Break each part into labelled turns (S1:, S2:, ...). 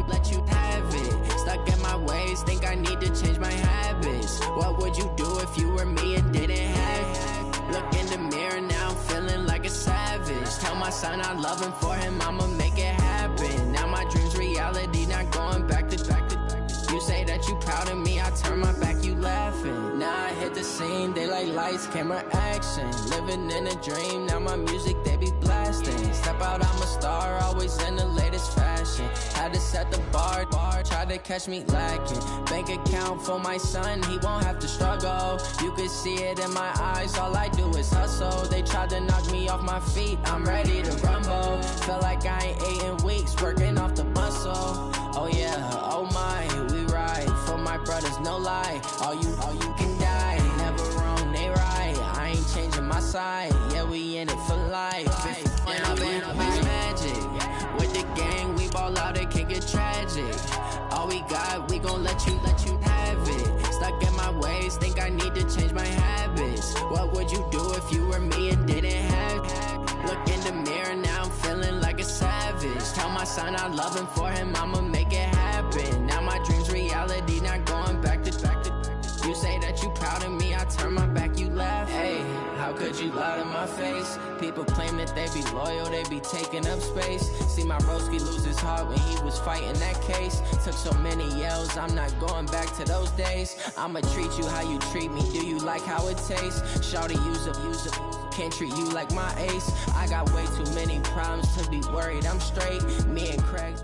S1: let you have it. Stuck in my ways, think I need to change my habits. What would you do if you were me and didn't have it? Look in the mirror now, I'm feeling like a savage. Tell my son I love him, for him I'ma make it happen. Now my dream's reality, not going back to. You say that you proud of me, I turn my back, you laughing. Now I hit the scene, they like lights, camera, action. Living in a dream, now my music they be blasting. Step out, I'm a star, always in the latest fashion. Had to set the bar, tried to catch me lacking. Bank account for my son, he won't have to struggle. You can see it in my eyes, all I do is hustle. They tried to knock me off my feet, I'm ready to rumble. Feel like I ain't ate in weeks, working off the muscle. Oh yeah, oh my, we ride for my brothers, no lie. All you can die, never wrong, they right. I ain't changing my side, yeah, we in it for life. And I've been magic with the gang, we ball out, it can get tragic. All we got, we gon' let you have it. Stuck in my ways, think I need to change my habits. What would you do if you were me and didn't have it? Look in the mirror, now I'm feeling like a savage. Tell my son I love him, for him I'ma make it happen. Now my dream's reality, not going back to. You say that you proud of me, I turn my back, you laugh. Hey, how could you lie to my face? People claim that they be loyal, they be taking up space. See my broski lose his heart when he was fighting that case. Took so many yells, I'm not going back to those days. I'ma treat you how you treat me, do you like how it tastes? Shawty, use up, can't treat you like my ace. I got way too many problems to be worried, I'm straight. Me and Craig.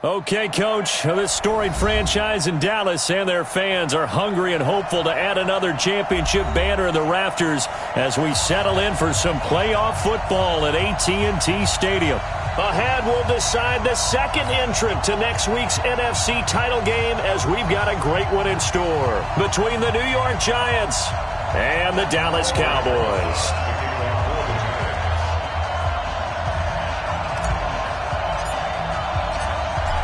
S2: Okay, Coach, this storied franchise in Dallas and their fans are hungry and hopeful to add another championship banner in the rafters as we settle in for some playoff football at AT&T Stadium. Ahead, we'll decide the second entrant to next week's NFC title game as we've got a great one in store between the New York Giants and the Dallas Cowboys.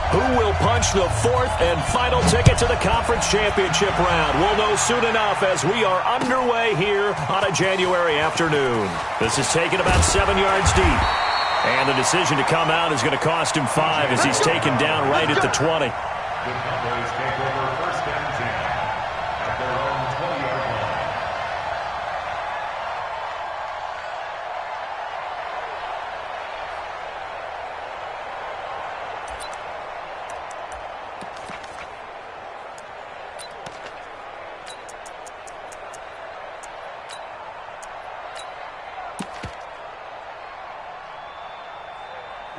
S2: Who will punch the fourth and final ticket to the conference championship round? We'll know soon enough as we are underway here on a January afternoon. This is taken about 7 yards deep. And the decision to come out is going to cost him 5 as he's taken down right at the 20.
S3: The Cowboys take over first and 10 at their own 20-yard line.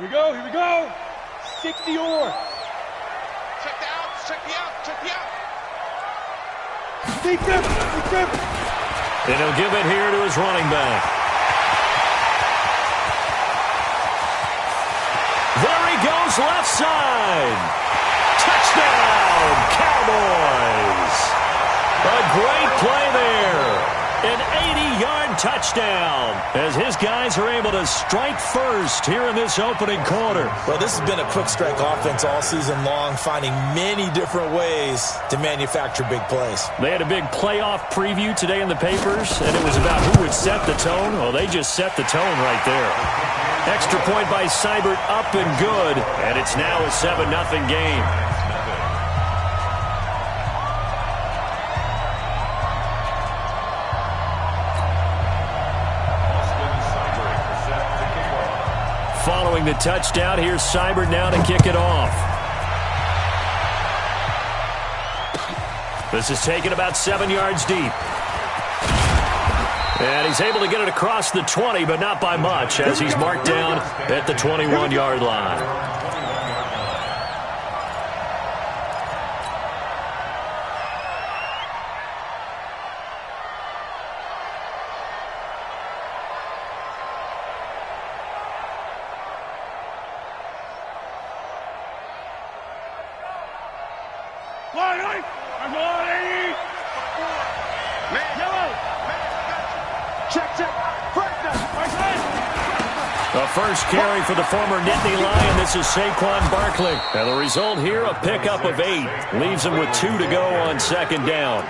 S4: Here we go. 60 or.
S5: Check the out.
S4: Deep dip.
S2: And he'll give it here to his running back. There he goes, left side. Touchdown, Cowboys. A great play there. An 80-yard touchdown as his guys are able to strike first here in this opening quarter.
S6: Well, this has been a quick strike offense all season long, finding many different ways to manufacture big plays.
S2: They had a big playoff preview today in the papers, and it was about who would set the tone. Well, they just set the tone right there. Extra point by Seibert, up and good, and it's now a 7-0 game. Following the touchdown, here's Seibert now to kick it off. This is taken about 7 yards deep. And he's able to get it across the 20, but not by much, as he's marked down at the 21-yard line. The first carry for the former Nittany Lion. This is Saquon Barkley. And the result here, a pickup of 8. Leaves him with 2 to go on second down.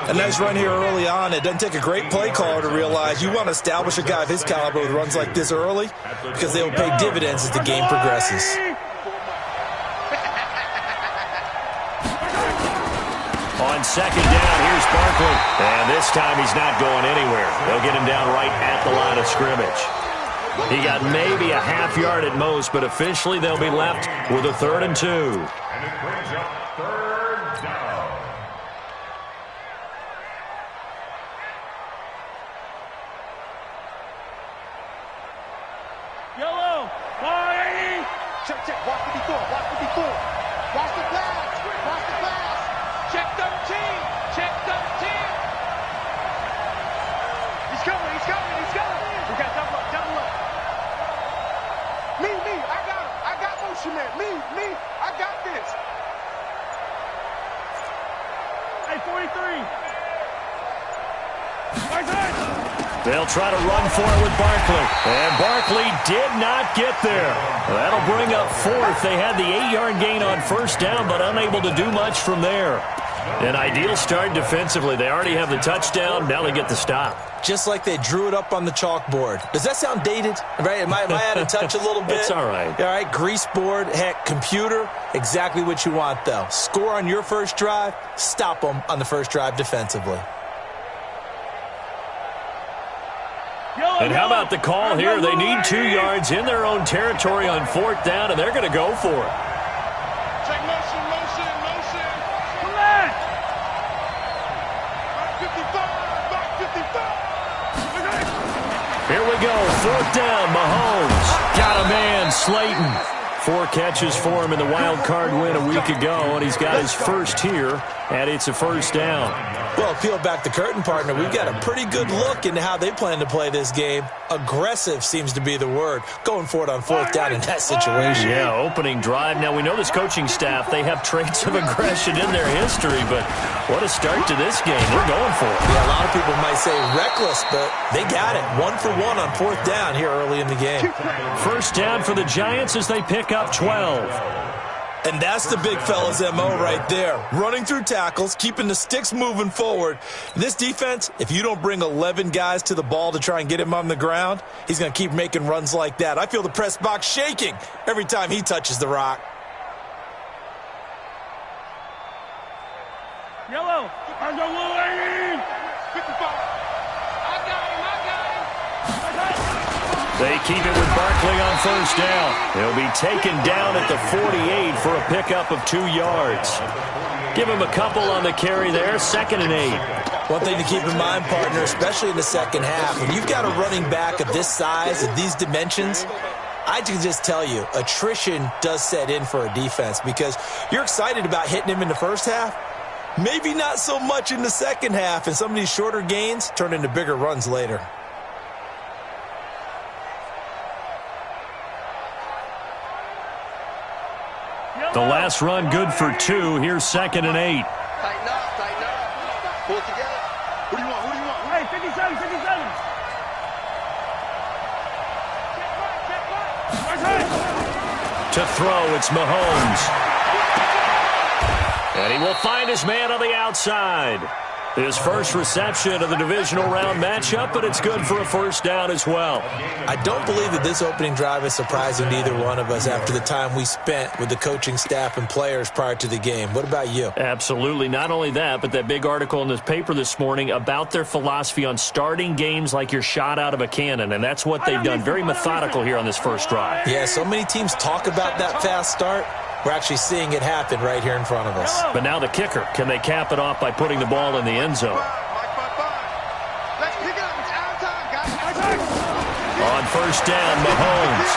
S6: A nice run here early on. It doesn't take a great play caller to realize you want to establish a guy of his caliber with runs like this early because they will pay dividends as the game progresses.
S2: On second down, here's Barkley. And this time he's not going anywhere. They'll get him down right at the line of scrimmage. He got maybe a half yard at most, but officially they'll be left with a 3rd and 2.
S3: And it brings up 3rd down.
S4: Yellow. 480.
S5: Check, check. Watch 54. Watch 54. Watch the pass. Watch the pass. Check 13. Check 13. He's coming. He's coming. He's coming. We got double up. Double up. Me. I got him. I got motion man. Me. I got this.
S4: Hey, 43. Right side.
S2: They'll try to run for it with Barkley. And Barkley did not get there. That'll bring up 4th. They had the 8-yard gain on 1st down, but unable to do much from there. An ideal start defensively. They already have the touchdown. Now they get the stop.
S6: Just like they drew it up on the chalkboard. Does that sound dated? Right? Am I out of touch a little bit?
S2: It's all right.
S6: All right, grease board, heck, computer, exactly what you want, though. Score on your first drive, stop them on the first drive defensively.
S2: And how about the call here? They need 2 yards in their own territory on 4th down, and they're going to go for it.
S5: Check motion.
S4: Come on.
S5: Back 55.
S2: Here we go. 4th down. Mahomes got a man. Slayton. 4 catches for him in the wild card win a week ago, and he's got his first here, and it's a 1st down.
S6: Well, peel back the curtain, partner. We've got a pretty good look into how they plan to play this game. Aggressive seems to be the word. Going for it on 4th down in that situation.
S2: Yeah, opening drive. Now, we know this coaching staff, they have traits of aggression in their history, but what a start to this game. They're going for it.
S6: Yeah, a lot of people might say reckless, but they got it. 1 for 1 on 4th down here early in the game.
S2: 1st down for the Giants as they pick up 12.
S6: And that's the big fella's MO right there. Running through tackles, keeping the sticks moving forward. This defense, if you don't bring 11 guys to the ball to try and get him on the ground, he's going to keep making runs like that. I feel the press box shaking every time he touches the rock.
S4: Yellow. I'm the 180.
S5: 55. I got him.
S2: They keep it with Barkley on 1st down. He'll be taken down at the 48 for a pickup of 2 yards. Give him a couple on the carry there. 2nd and 8.
S6: One thing to keep in mind, partner, especially in the second half, when you've got a running back of this size, of these dimensions, I can just tell you, attrition does set in for a defense because you're excited about hitting him in the first half. Maybe not so much in the second half, and some of these shorter gains turn into bigger runs later.
S2: The last run good for 2. Here's 2nd and 8.
S5: Tighten up. Pull it together. Who do you want?
S4: Hey, 57.
S2: To throw, it's Mahomes. And he will find his man on the outside. His first reception of the divisional round matchup, but it's good for a 1st down as well.
S6: I don't believe that this opening drive is surprising to either one of us after the time we spent with the coaching staff and players prior to the game. What about you?
S2: Absolutely. Not only that, but that big article in this paper this morning about their philosophy on starting games like you're shot out of a cannon, and that's what they've done. Very methodical here on this first drive.
S6: Yeah, so many teams talk about that fast start. We're actually seeing it happen right here in front of us.
S2: But now the kicker. Can they cap it off by putting the ball in the end zone?
S5: Let's pick it up. It's out of time, guys.
S2: On 1st down, Mahomes.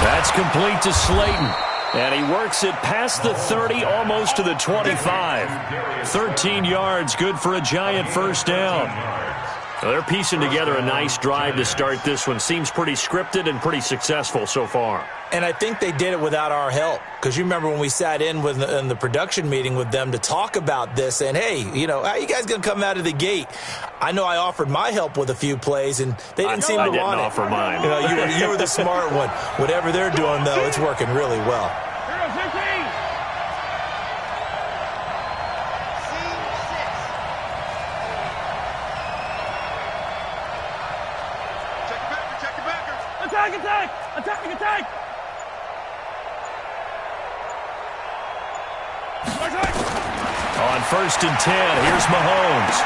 S2: That's complete to Slayton. And he works it past the 30, almost to the 25. 13 yards, good for a Giant 1st down. Well, they're piecing together a nice drive to start this one. Seems pretty scripted and pretty successful so far.
S6: And I think they did it without our help. Because you remember when we sat in the production meeting with them to talk about this, and hey, you know, how are you guys going to come out of the gate? I know I offered my help with a few plays, and they didn't seem to want it.
S2: I didn't offer mine.
S6: You know, you were the smart one. Whatever they're doing, though, it's working really well.
S4: Attack, attack! Attack, attack!
S2: On 1st and 10, here's Mahomes.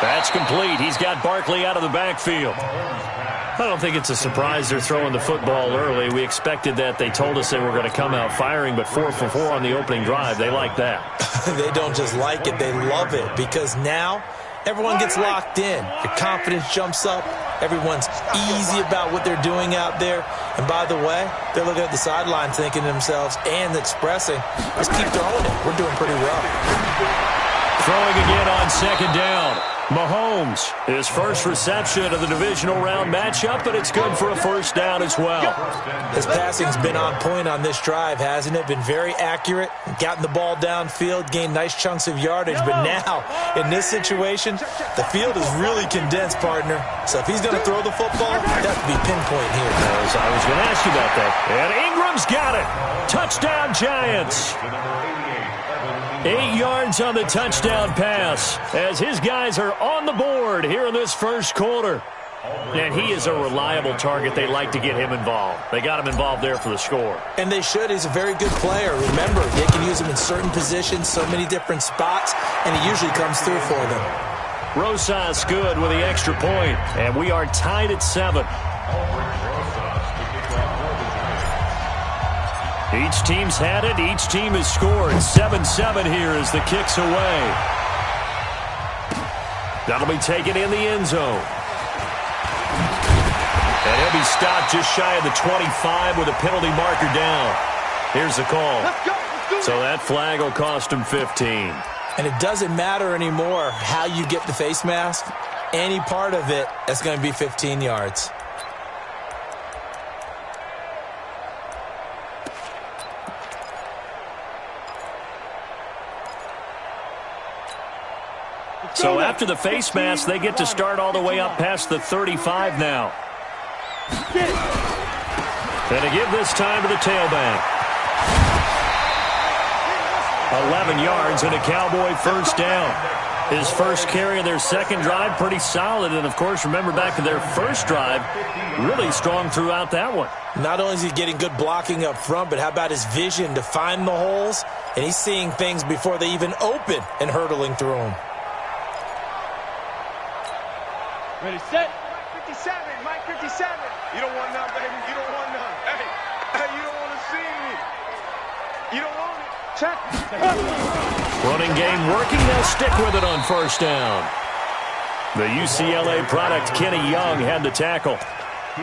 S2: That's complete. He's got Barkley out of the backfield. I don't think it's a surprise they're throwing the football early. We expected that. They told us they were going to come out firing, but 4 for 4 on the opening drive. They like that.
S6: They don't just like it, they love it, because now everyone gets locked in. Your confidence jumps up. Everyone's easy about what they're doing out there. And by the way, they're looking at the sideline thinking to themselves and expressing, let's keep throwing it. We're doing pretty well.
S2: Throwing again on 2nd down. Mahomes, his first reception of the divisional round matchup, but it's good for a 1st down as well.
S6: His passing's been on point on this drive, hasn't it? Been very accurate, gotten the ball downfield, gained nice chunks of yardage, but now, in this situation, the field is really condensed, partner. So if he's going to throw the football, that would be pinpoint here.
S2: I was going to ask you about that. And Ingram's got it. Touchdown, Giants. 8 yards on the touchdown pass as his guys are on the board here in this 1st quarter. And he is a reliable target. They like to get him involved. They got him involved there for the score.
S6: And they should. He's a very good player. Remember, they can use him in certain positions, so many different spots, and he usually comes through for them.
S2: Rosas good with the extra point, and we are tied at 7. Each team's had it. Each team has scored. 7-7 here as the kick's away. That'll be taken in the end zone. And he'll be stopped just shy of the 25 with a penalty marker down. Here's the call. So that flag will cost him 15.
S6: And it doesn't matter anymore how you get the face mask. Any part of it, that's going to be 15 yards.
S2: So after the face mask, they get to start all the way up past the 35 now. And to give this time to the tailback. 11 yards and a Cowboy 1st down. His first carry of their 2nd drive, pretty solid. And, of course, remember back to their 1st drive, really strong throughout that one.
S6: Not only is he getting good blocking up front, but how about his vision to find the holes? And he's seeing things before they even open and hurtling through them.
S4: Ready, set.
S5: 57, Mike 57. You don't want none, baby. You don't want none. Hey, you don't want to see me. You don't want it. Check.
S2: Running game working. They'll stick with it on 1st down. The UCLA product, Kenny Young, had the tackle.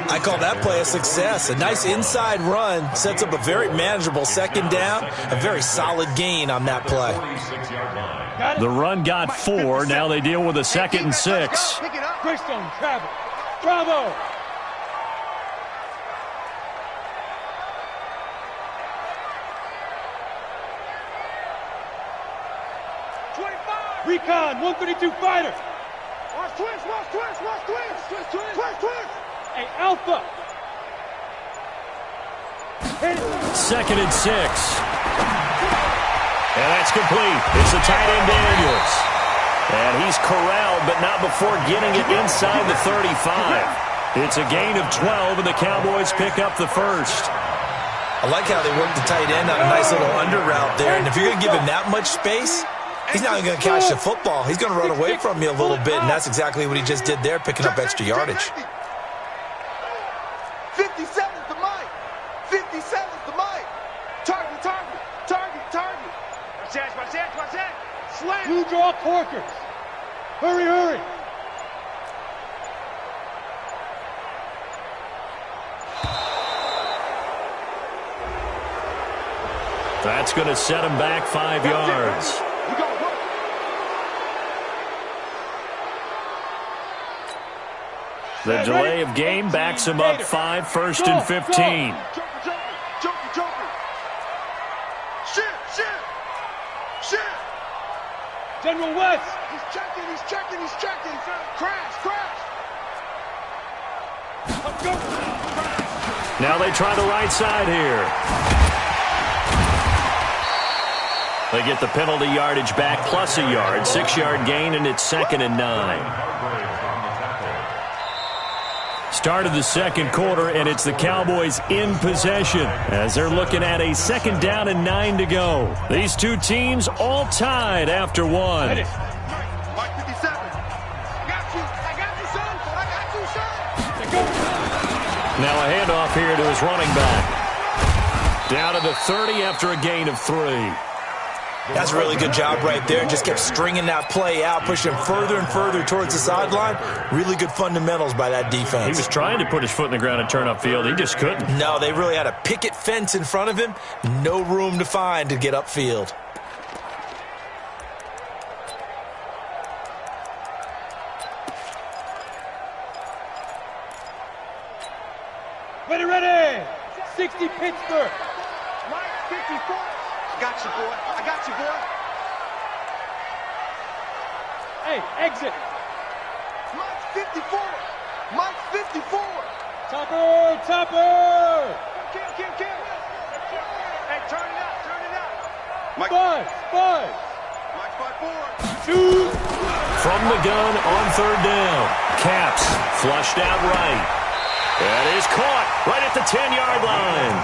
S6: I call that play a success. A nice inside run sets up a very manageable 2nd down. A very solid gain on that play.
S2: The run got 4. Now they deal with a 2nd and 6.
S4: Greystone, travel. Bravo. Recon, 132 fighter.
S5: Watch twist, watch twist, watch twist. Twist, twist, twist, twist.
S4: Hey, Alpha.
S2: 2nd and 6. And that's complete. It's the tight end Daniels. And he's corralled, but not before getting it inside the 35. It's a gain of 12, and the Cowboys pick up the 1st.
S6: I like how they work the tight end on a nice little under route there. And if you're going to give him that much space, he's not even going to catch the football. He's going to run away from you a little bit, and that's exactly what he just did there, picking up extra yardage.
S5: 57's the mic. 57's the mic. Target, target, target, target. Watch that, watch that, watch that. Slam.
S4: Two draw corkers. Hurry, hurry.
S2: That's going to set him back 5 yards. The delay of game backs him up 5, 1st and 15.
S5: Joker. Shit.
S4: General West.
S5: He's checking. Crash.
S2: Now they try the right side here. They get the penalty yardage back plus a yard. 6-yard gain, and it's 2nd and 9. Start of the second quarter, and it's the Cowboys in possession as they're looking at a 2nd down and 9 to go. These two teams all tied after one.
S5: Mike 57. I got you, son. I got you, son.
S2: Now a handoff here to his running back. Down to the 30 after a gain of 3.
S6: That's a really good job right there. Just kept stringing that play out, pushing him further and further towards the sideline. Really good fundamentals by that defense.
S2: He was trying to put his foot in the ground and turn upfield. He just couldn't.
S6: No, they really had a picket fence in front of him. No room to find to get upfield.
S4: Ready! 60 Pittsburgh.
S5: Mike 54. Got you, boy. I got you, boy.
S4: Hey, exit.
S5: Mike 54. Mike 54.
S4: Topper!
S5: Kill. Hey, turn it up. Mike.
S4: Buzz!
S5: Mike 5-4.
S4: Shoot!
S2: From the gun on 3rd down. Caps flushed out right. That is caught right at the 10-yard line.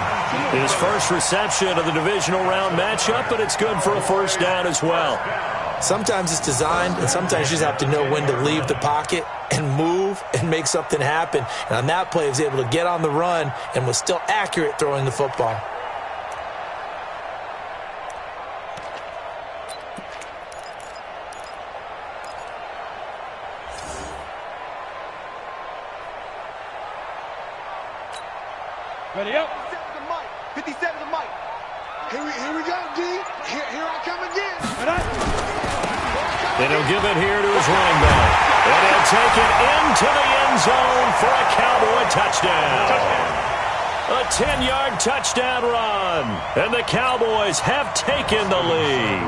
S2: His first reception of the divisional round matchup, but it's good for a 1st down as well.
S6: Sometimes it's designed, and sometimes you just have to know when to leave the pocket and move and make something happen. And on that play, he was able to get on the run and was still accurate throwing the football.
S4: Ready up.
S5: 57 to Mike. Here we go, D. Here I come again.
S2: And he'll give it here to his running back. And he'll take it into the end zone for a Cowboy touchdown. A 10-yard touchdown run. And the Cowboys have taken the lead.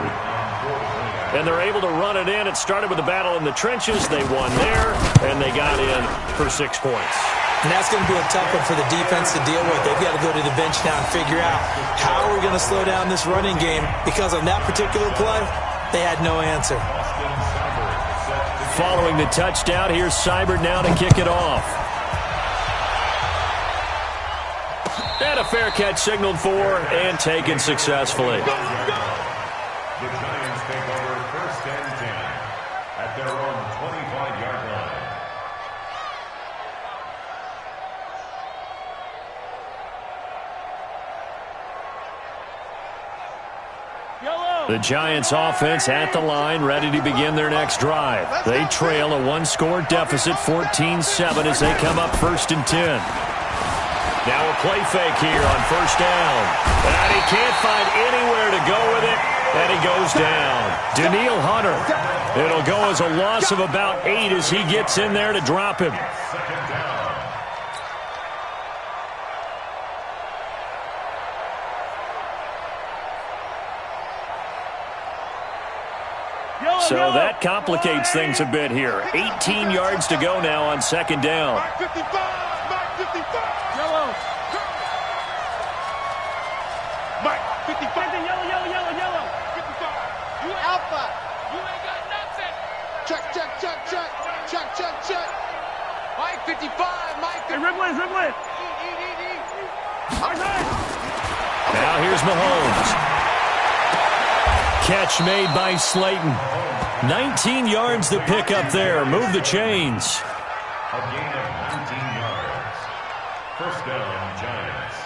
S2: And they're able to run it in. It started with a battle in the trenches. They won there, and they got in for 6 points.
S6: And that's going to be a tough one for the defense to deal with. They've got to go to the bench now and figure out how we're going to slow down this running game, because on that particular play, they had no answer.
S2: Following the touchdown, here's Seibert now to kick it off. And a fair catch signaled for and taken successfully.
S3: The Giants take over 1st and 10 at their own 25-yard line.
S2: The Giants offense at the line, ready to begin their next drive. They trail a 1-score deficit, 14-7, as they come up 1st and 10. Now a play fake here on 1st down. And he can't find anywhere to go with it, and he goes down. Daniil Hunter. It'll go as a loss of about 8 as he gets in there to drop him.
S3: 2nd down.
S2: So that complicates things a bit here. 18 yards to go now on 2nd down.
S5: Mike 55. Mike 55.
S4: Yellow.
S5: Mike 55.
S4: Yellow.
S5: 55. You Alpha. You ain't got nothing. Check. Mike 55. Mike 55.
S4: Hey, Riblin.
S2: Now here's Mahomes. Catch made by Slayton. 19 yards to pick up there. Move the chains.
S3: A gain of 19 yards. 1st down, Giants.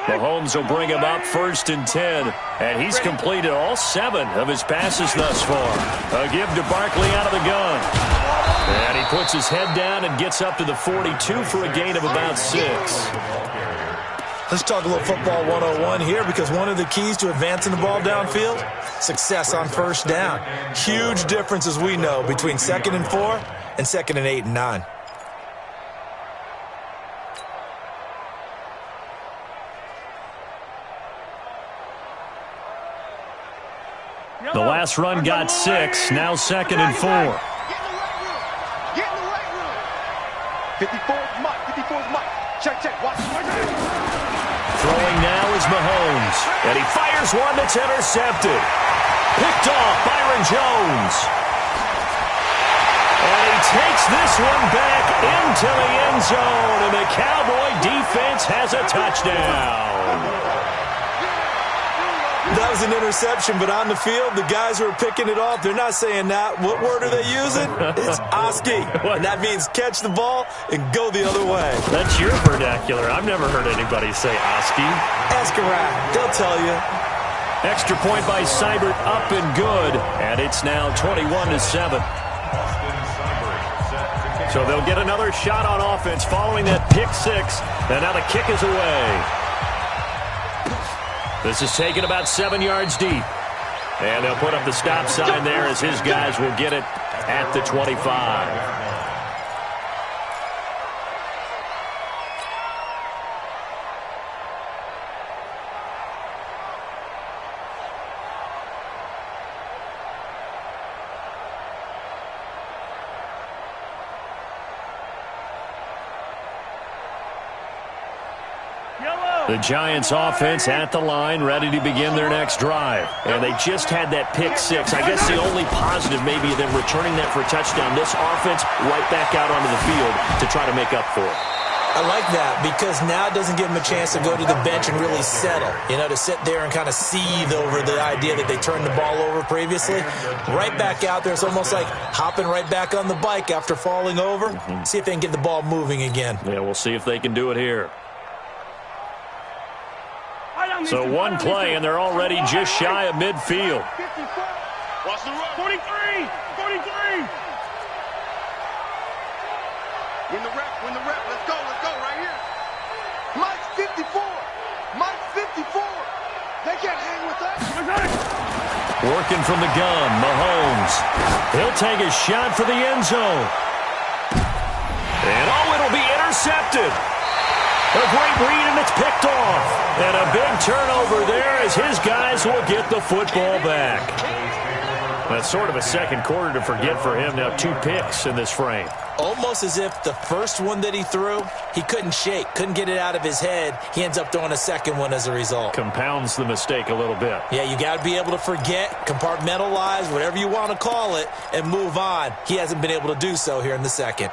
S2: Mahomes will bring him up 1st and 10. And he's completed all 7 of his passes thus far. A give to Barkley out of the gun. And he puts his head down and gets up to the 42 for a gain of about 6.
S6: Let's talk a little football 101 here, because one of the keys to advancing the ball downfield, success on 1st down. Huge difference, as we know, between 2nd and 4 and 2nd and 8 and 9.
S2: The last run got 6, now 2nd and 4.
S5: Get in the right room. 54 is Mike. 54 is Mike. Check. Watch.
S2: Throwing now is Mahomes. And he fires one that's intercepted. Picked off Byron Jones. And he takes this one back into the end zone, and the Cowboy defense has a touchdown.
S6: That was an interception, but on the field, the guys who are picking it off, they're not saying that. What word are they using? It's Oski. And that means catch the ball and go the other way.
S2: That's your vernacular. I've never heard anybody say Oski. Ask
S6: around. They'll tell you.
S2: Extra point by Seibert, up and good. And it's now 21-7. So they'll get another shot on offense following that pick six. And now the kick is away. This is taken about 7 yards deep. And they'll put up the stop sign there as his guys will get it at the 25. The Giants offense at the line, ready to begin their next drive. And they just had that pick six. I guess the only positive maybe them returning that for a touchdown. This offense right back out onto the field to try to make up for it.
S6: I like that because now it doesn't give them a chance to go to the bench and really settle. You know, to sit there and kind of seethe over the idea that they turned the ball over previously. Right back out there. It's almost like hopping right back on the bike after falling over. See if they can get the ball moving again.
S2: Yeah, we'll see if they can do it here. So one play, and they're already just shy of midfield.
S5: Watch the run. 43. 43. Win the rep. Win the rep. Let's go. Let's go right here. Mike's 54. Mike's 54. They can't hang with us.
S2: Working from the gun, Mahomes. He'll take a shot for the end zone. And, oh, it'll be intercepted. A great read, and it's picked off. And a big turnover there as his guys will get the football back. That's sort of a second quarter to forget for him. Now 2 picks in this frame.
S6: Almost as if the first one that he threw, he couldn't shake, couldn't get it out of his head. He ends up throwing a second one as a result.
S2: Compounds the mistake a little bit.
S6: Yeah, you got to be able to forget, compartmentalize, whatever you want to call it, and move on. He hasn't been able to do so here in the second.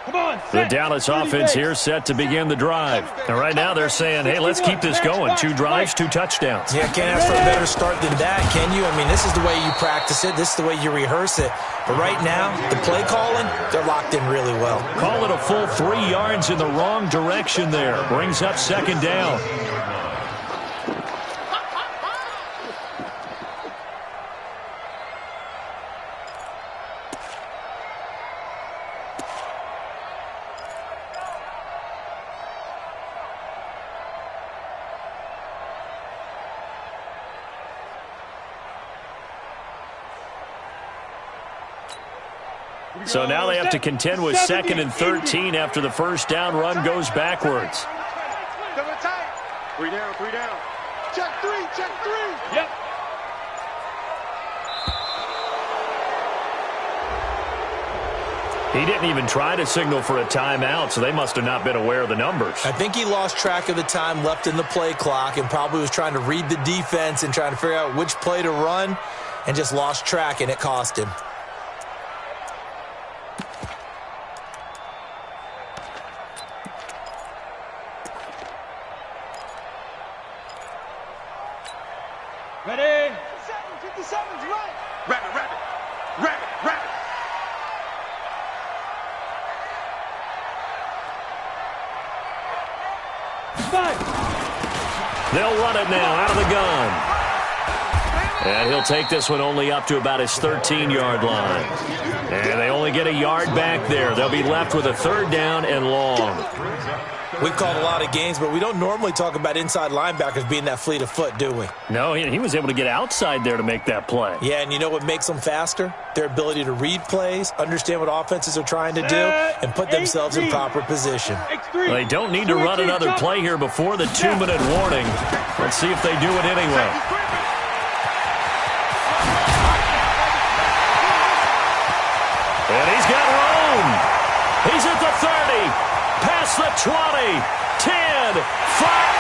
S4: Come on,
S2: the Dallas offense here set to begin the drive. And right now they're saying, hey, let's keep this going. 2 drives, 2 touchdowns.
S6: Yeah, can't ask for a better start than that, can you? I mean, this is the way you practice it. This is the way you rehearse it. But right now, the play calling, they're locked in really well.
S2: Call it a full 3 yards in the wrong direction there. Brings up second down. So now they have to contend with 2nd and 13 after the first down run goes backwards.
S5: Double tight. 3 down, 3 down. Check 3, check 3.
S4: Yep.
S2: He didn't even try to signal for a timeout, so they must have not been aware of the numbers.
S6: I think he lost track of the time left in the play clock and probably was trying to read the defense and trying to figure out which play to run and just lost track, and it cost him.
S4: Ready?
S5: 57's right. Rabbit, rabbit. Rabbit, rabbit.
S2: They'll run it now out of the gun. And he'll take this one only up to about his 13-yard line. And they only get a yard back there. They'll be left with a 3rd down and long.
S6: We've called a lot of games, but we don't normally talk about inside linebackers being that fleet of foot, do we?
S2: No, he was able to get outside there to make that play.
S6: Yeah, and you know what makes them faster? Their ability to read plays, understand what offenses are trying to do, and put themselves in proper position.
S2: Well, they don't need to run another play here before the 2-minute warning. Let's see if they do it anyway. And he's got room. He's at the 30. Past the 20, 10, 5,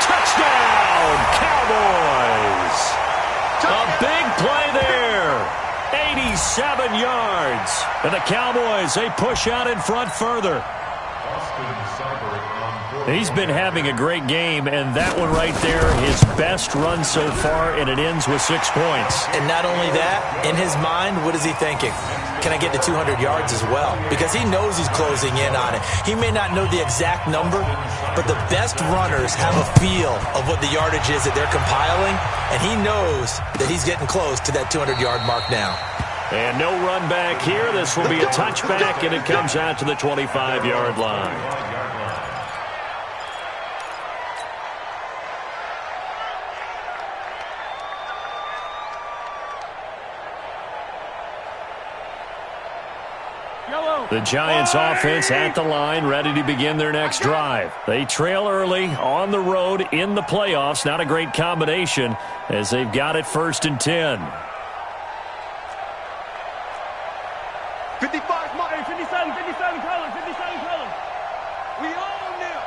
S2: touchdown, Cowboys. A big play there. 87 yards. And the Cowboys, they push out in front further. He's been having a great game, and that one right there, his best run so far, and it ends with 6 points.
S6: And not only that, in his mind, what is he thinking? Can I get to 200 yards as well? Because he knows he's closing in on it. He may not know the exact number, but the best runners have a feel of what the yardage is that they're compiling, and he knows that he's getting close to that 200-yard mark now.
S2: And no run back here. This will be a touchback, and it comes out to the 25-yard line. The Giants offense at the line, ready to begin their next drive. They trail early on the road in the playoffs. Not a great combination as they've got it 1st and 10.
S5: 55, Mike. 57, color. We own them.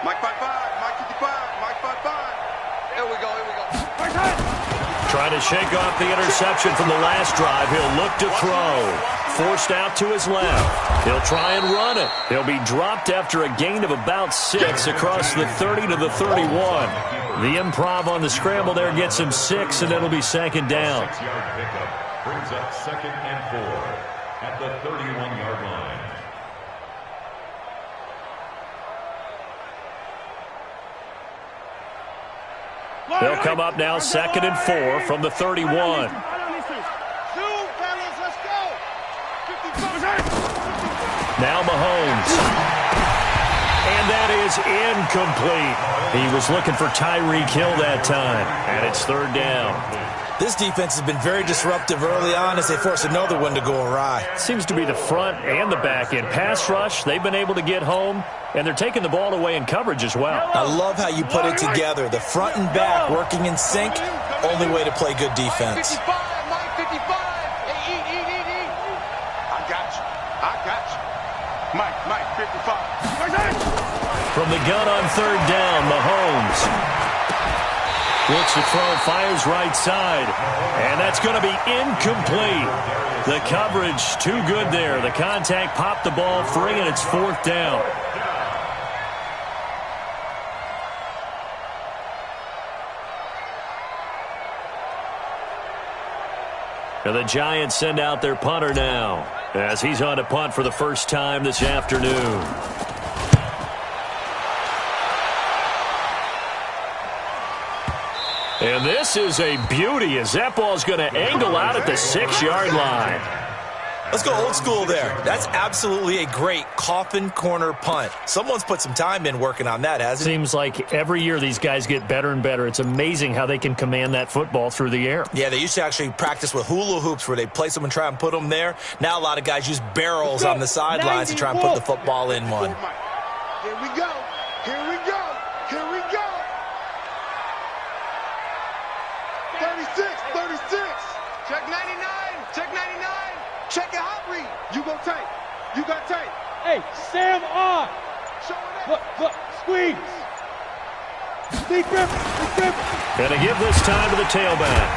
S5: Mike 55, Mike 55, Mike 55. Here we go.
S2: Trying to shake off the interception from the last drive. He'll look to throw. Forced out to his left. He'll try and run it. He'll be dropped after a gain of about 6 across the 30 to the 31. The improv on the scramble there gets him 6, and it'll be 2nd down.
S3: 6-yard pickup brings up 2nd and 4 at the 31-yard line.
S2: They'll come up now 2nd and 4 from the 31. Now Mahomes. And that is incomplete. He was looking for Tyreek Hill that time. And it's 3rd down.
S6: This defense has been very disruptive early on as they force another one to go awry.
S2: Seems to be the front and the back end. Pass rush, they've been able to get home, and they're taking the ball away in coverage as well.
S6: I love how you put it together. The front and back working in sync, only way to play good defense.
S5: 55, Mike 55. Hey, eat. I got you. Mike 55.
S2: From the gun on 3rd down, Mahomes looks to throw, fires right side, and that's going to be incomplete. The coverage too good there. The contact popped the ball free, and it's 4th down. And the Giants send out their punter now as he's on to punt for the first time this afternoon. And this is a beauty as that ball's going to angle out at the 6-yard line.
S6: Let's go old school there. That's absolutely a great coffin corner punt. Someone's put some time in working on that, hasn't it?
S2: Seems like every year these guys get better and better. It's amazing how they can command that football through the air.
S6: Yeah, they used to actually practice with hula hoops where they place them and try and put them there. Now a lot of guys use barrels on the sidelines to try and put the football in one.
S5: Here we go. 36. Check 99. Check your hot read. You go tight. You got tight.
S4: Hey, Sam on.
S5: Show it up.
S4: Look, squeeze. Deep grip.
S2: Gonna give this time to the tailback.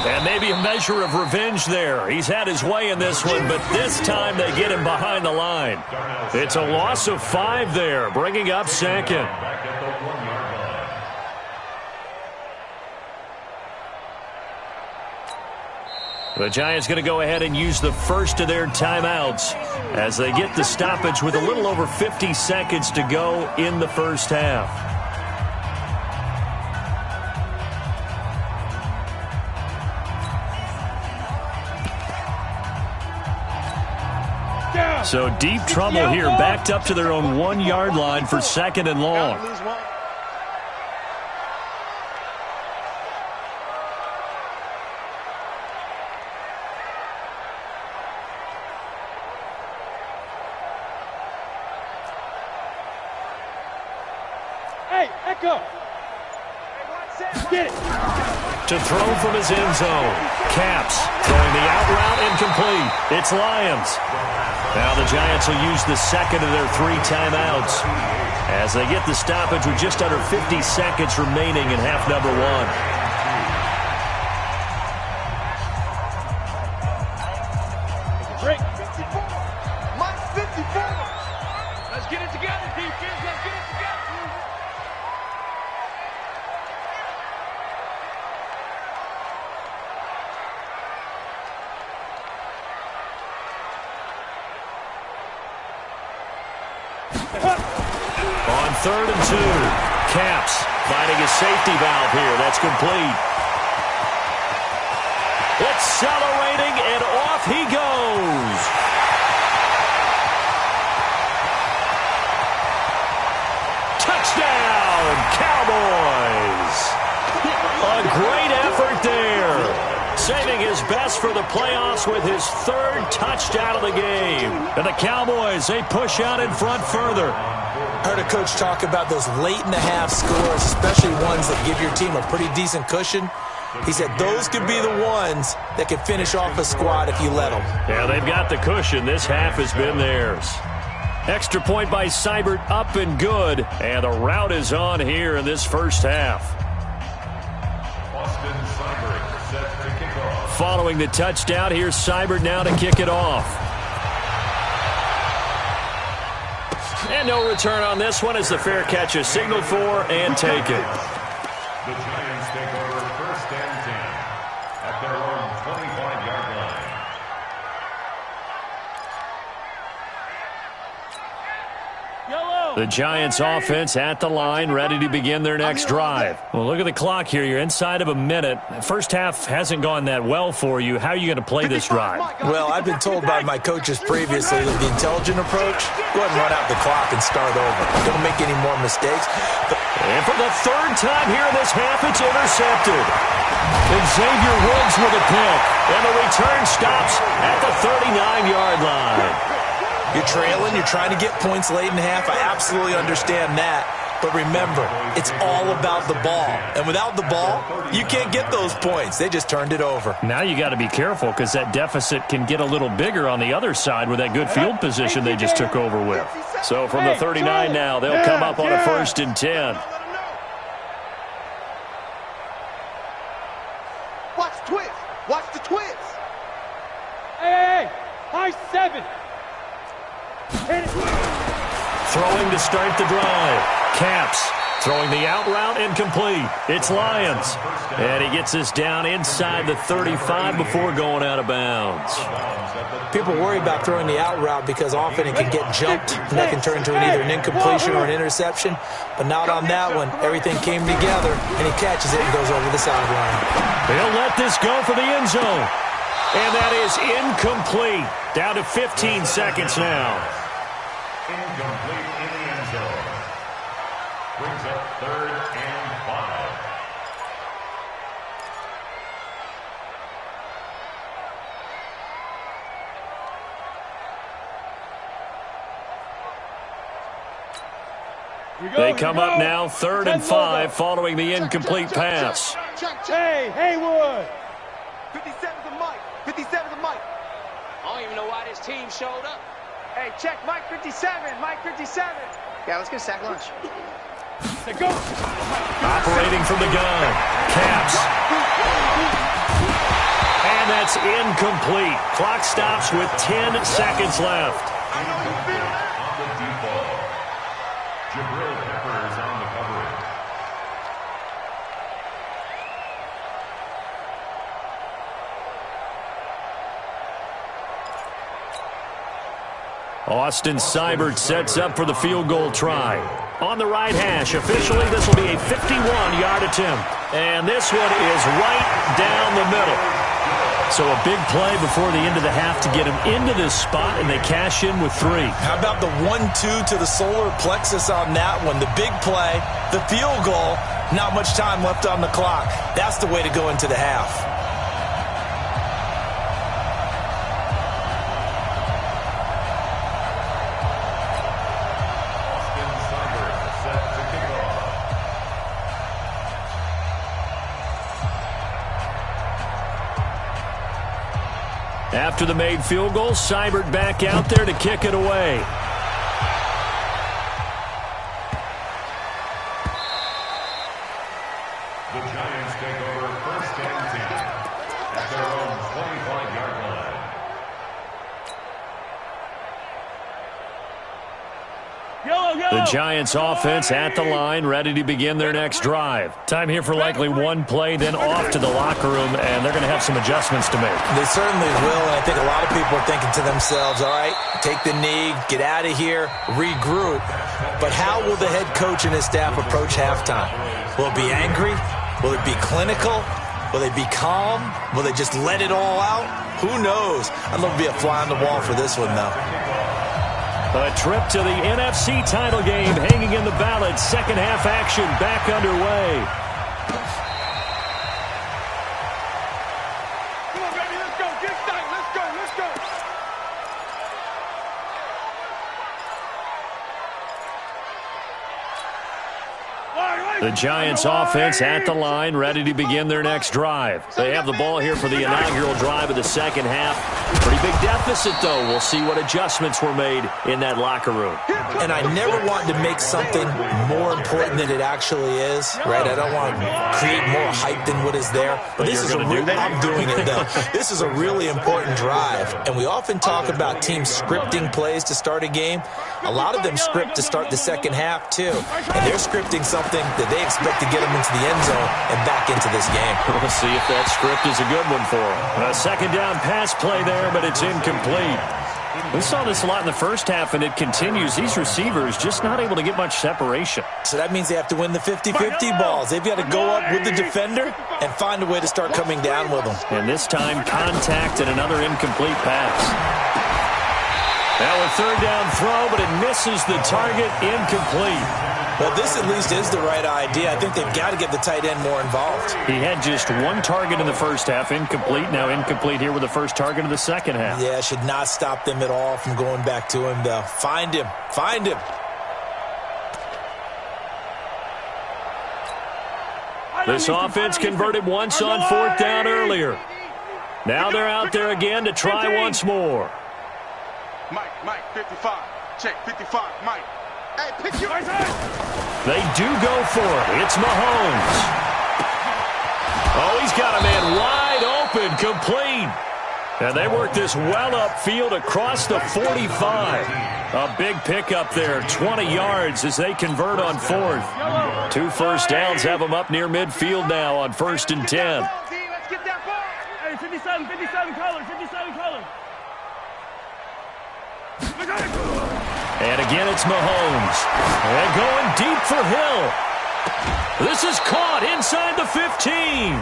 S2: And maybe a measure of revenge there. He's had his way in this one, but this time they get him behind the line. It's a loss of 5 there, bringing up 2nd.
S3: Back at the 1-yard line.
S2: The Giants going to go ahead and use the first of their timeouts as they get the stoppage with a little over 50 seconds to go in the first half. So deep trouble here, backed up to their own 1-yard line for 2nd and long.
S4: Get it.
S2: To throw from his end zone. Caps throwing the out route incomplete. It's Lions. Now the Giants will use the second of their 3 timeouts as they get the stoppage with just under 50 seconds remaining in half number 1.
S4: Break.
S5: 54. Mike 54.
S4: Let's get it together, defense. Let's get it together.
S2: On 3rd and 2, Caps finding a safety valve here. That's complete. Accelerating, and off he goes. Touchdown, Cowboys. A great effort there. Saving his best for the playoffs with his 3rd touchdown of the game. And the Cowboys, they push out in front further.
S6: I heard a coach talk about those late-in-the-half scores, especially ones that give your team a pretty decent cushion. He said those could be the ones that could finish off a squad if you let them.
S2: Yeah, they've got the cushion. This half has been theirs. Extra point by Seibert, up and good. And the rout is on here in this first half.
S3: Austin Seibert set to kick off.
S2: Following the touchdown, here's Seibert now to kick it off. And no return on this one as the fair catch is signaled for and taken.
S3: The Giants take over 1st and 10 at their own 25-yard line.
S2: The Giants offense at the line, ready to begin their next drive. Well, look at the clock here. You're inside of a minute. First half hasn't gone that well for you. How are you going to play this drive?
S6: Well, I've been told by my coaches previously that the intelligent approach, go ahead and run out the clock and start over. Don't make any more mistakes.
S2: And for the 3rd time here in this half, it's intercepted. And Xavier Woods with a pick. And the return stops at the 39-yard line.
S6: You're trailing, you're trying to get points late in the half. I absolutely understand that. But remember, it's all about the ball. And without the ball, you can't get those points. They just turned it over.
S2: Now you got to be careful because that deficit can get a little bigger on the other side with that good field position they just took over with. So from the 39 now, they'll come up on a 1st and 10.
S5: Watch the twist. Watch the twist.
S4: Hey, high 7.
S2: Throwing to start the drive. Caps throwing the out route incomplete. It's Lions. And he gets this down inside the 35 before going out of bounds.
S6: People worry about throwing the out route because often it can get jumped and that can turn into either an incompletion or an interception. But not on that one. Everything came together and he catches it and goes over the sideline.
S2: They'll let this go for the end zone. And that is incomplete. Down to 15 seconds now.
S3: Incomplete in the end zone. Brings up 3rd and 5.
S2: They come up now 3rd and 5 following the incomplete pass.
S4: Hey, Haywood.
S5: 57's a Mike. 57's a Mike.
S7: I don't even know why this team showed up.
S5: Hey, check Mike 57. Mike 57. Yeah, let's get a sack lunch.
S4: Go.
S2: Operating from the gun. Caps. And that's incomplete. Clock stops with 10 seconds left.
S3: On the deep ball. Jabril Peppers on the coverage.
S2: Austin Seibert sets up for the field goal try. On the right hash, officially this will be a 51-yard attempt. And this one is right down the middle. So a big play before the end of the half to get him into this spot, and they cash in with 3.
S6: How about the 1-2 to the solar plexus on that one? The big play, the field goal, not much time left on the clock. That's the way to go into the half.
S2: After the made field goal, Seibert back out there to kick it away.
S3: The Giants take over 1st and 10 at their own 25-yard line.
S2: The Giants offense at the line, ready to begin their next drive. Time here for likely one play, then off to the locker room, and they're going to have some adjustments to make.
S6: They certainly will, and I think a lot of people are thinking to themselves, all right, take the knee, get out of here, regroup. But how will the head coach and his staff approach halftime? Will it be angry? Will it be clinical? Will they be calm? Will they just let it all out? Who knows? I'd love to be a fly on the wall for this one, though.
S2: A trip to the NFC title game hanging in the balance. Second half action back underway.
S5: Come on, baby, let's go. Get started. Let's go. Let's go.
S2: The Giants offense at the line, ready to begin their next drive. They have the ball here for the inaugural drive of the second half. Pretty big deficit, though. We'll see what adjustments were made in that locker room.
S6: And I never wanted to make something more important than it actually is, right? I don't want to create more hype than what is there. But this is I'm doing it, though. This is a really important drive. And we often talk about teams scripting plays to start a game. A lot of them script to start the second half, too. And they're scripting something that they expect to get them into the end zone and back into this game.
S2: We'll see if that script is a good one for them. A second down pass play there, but it's incomplete. We saw this a lot in the first half, and it continues. These receivers just not able to get much separation.
S6: So that means they have to win the 50-50 balls. They've got to go up with the defender and find a way to start coming down with them.
S2: And this time, contact and another incomplete pass. Now a third down throw, but it misses the target, incomplete.
S6: Well, this at least is the right idea. I think they've got to get the tight end more involved.
S2: He had just one target in the first half, incomplete. Now incomplete here with the first target of the second half.
S6: Yeah, should not stop them at all from going back to him, though. Find him. Find him.
S2: This offense converted once on fourth down earlier. Now they're out there again to try once more.
S5: Mike, 55. Check, 55, Mike. Hey, pick your...
S2: They do go for it. It's Mahomes. Oh, he's got a man wide open, complete. And they work this well upfield across the 45. A big pickup there, 20 yards as they convert on fourth. 2 first downs have them up near midfield now on 1st and 10.
S5: Let's get that ball. Hey, 57 colors, 57 colors.
S2: And again, it's Mahomes. And going deep for Hill. This is caught inside the 15.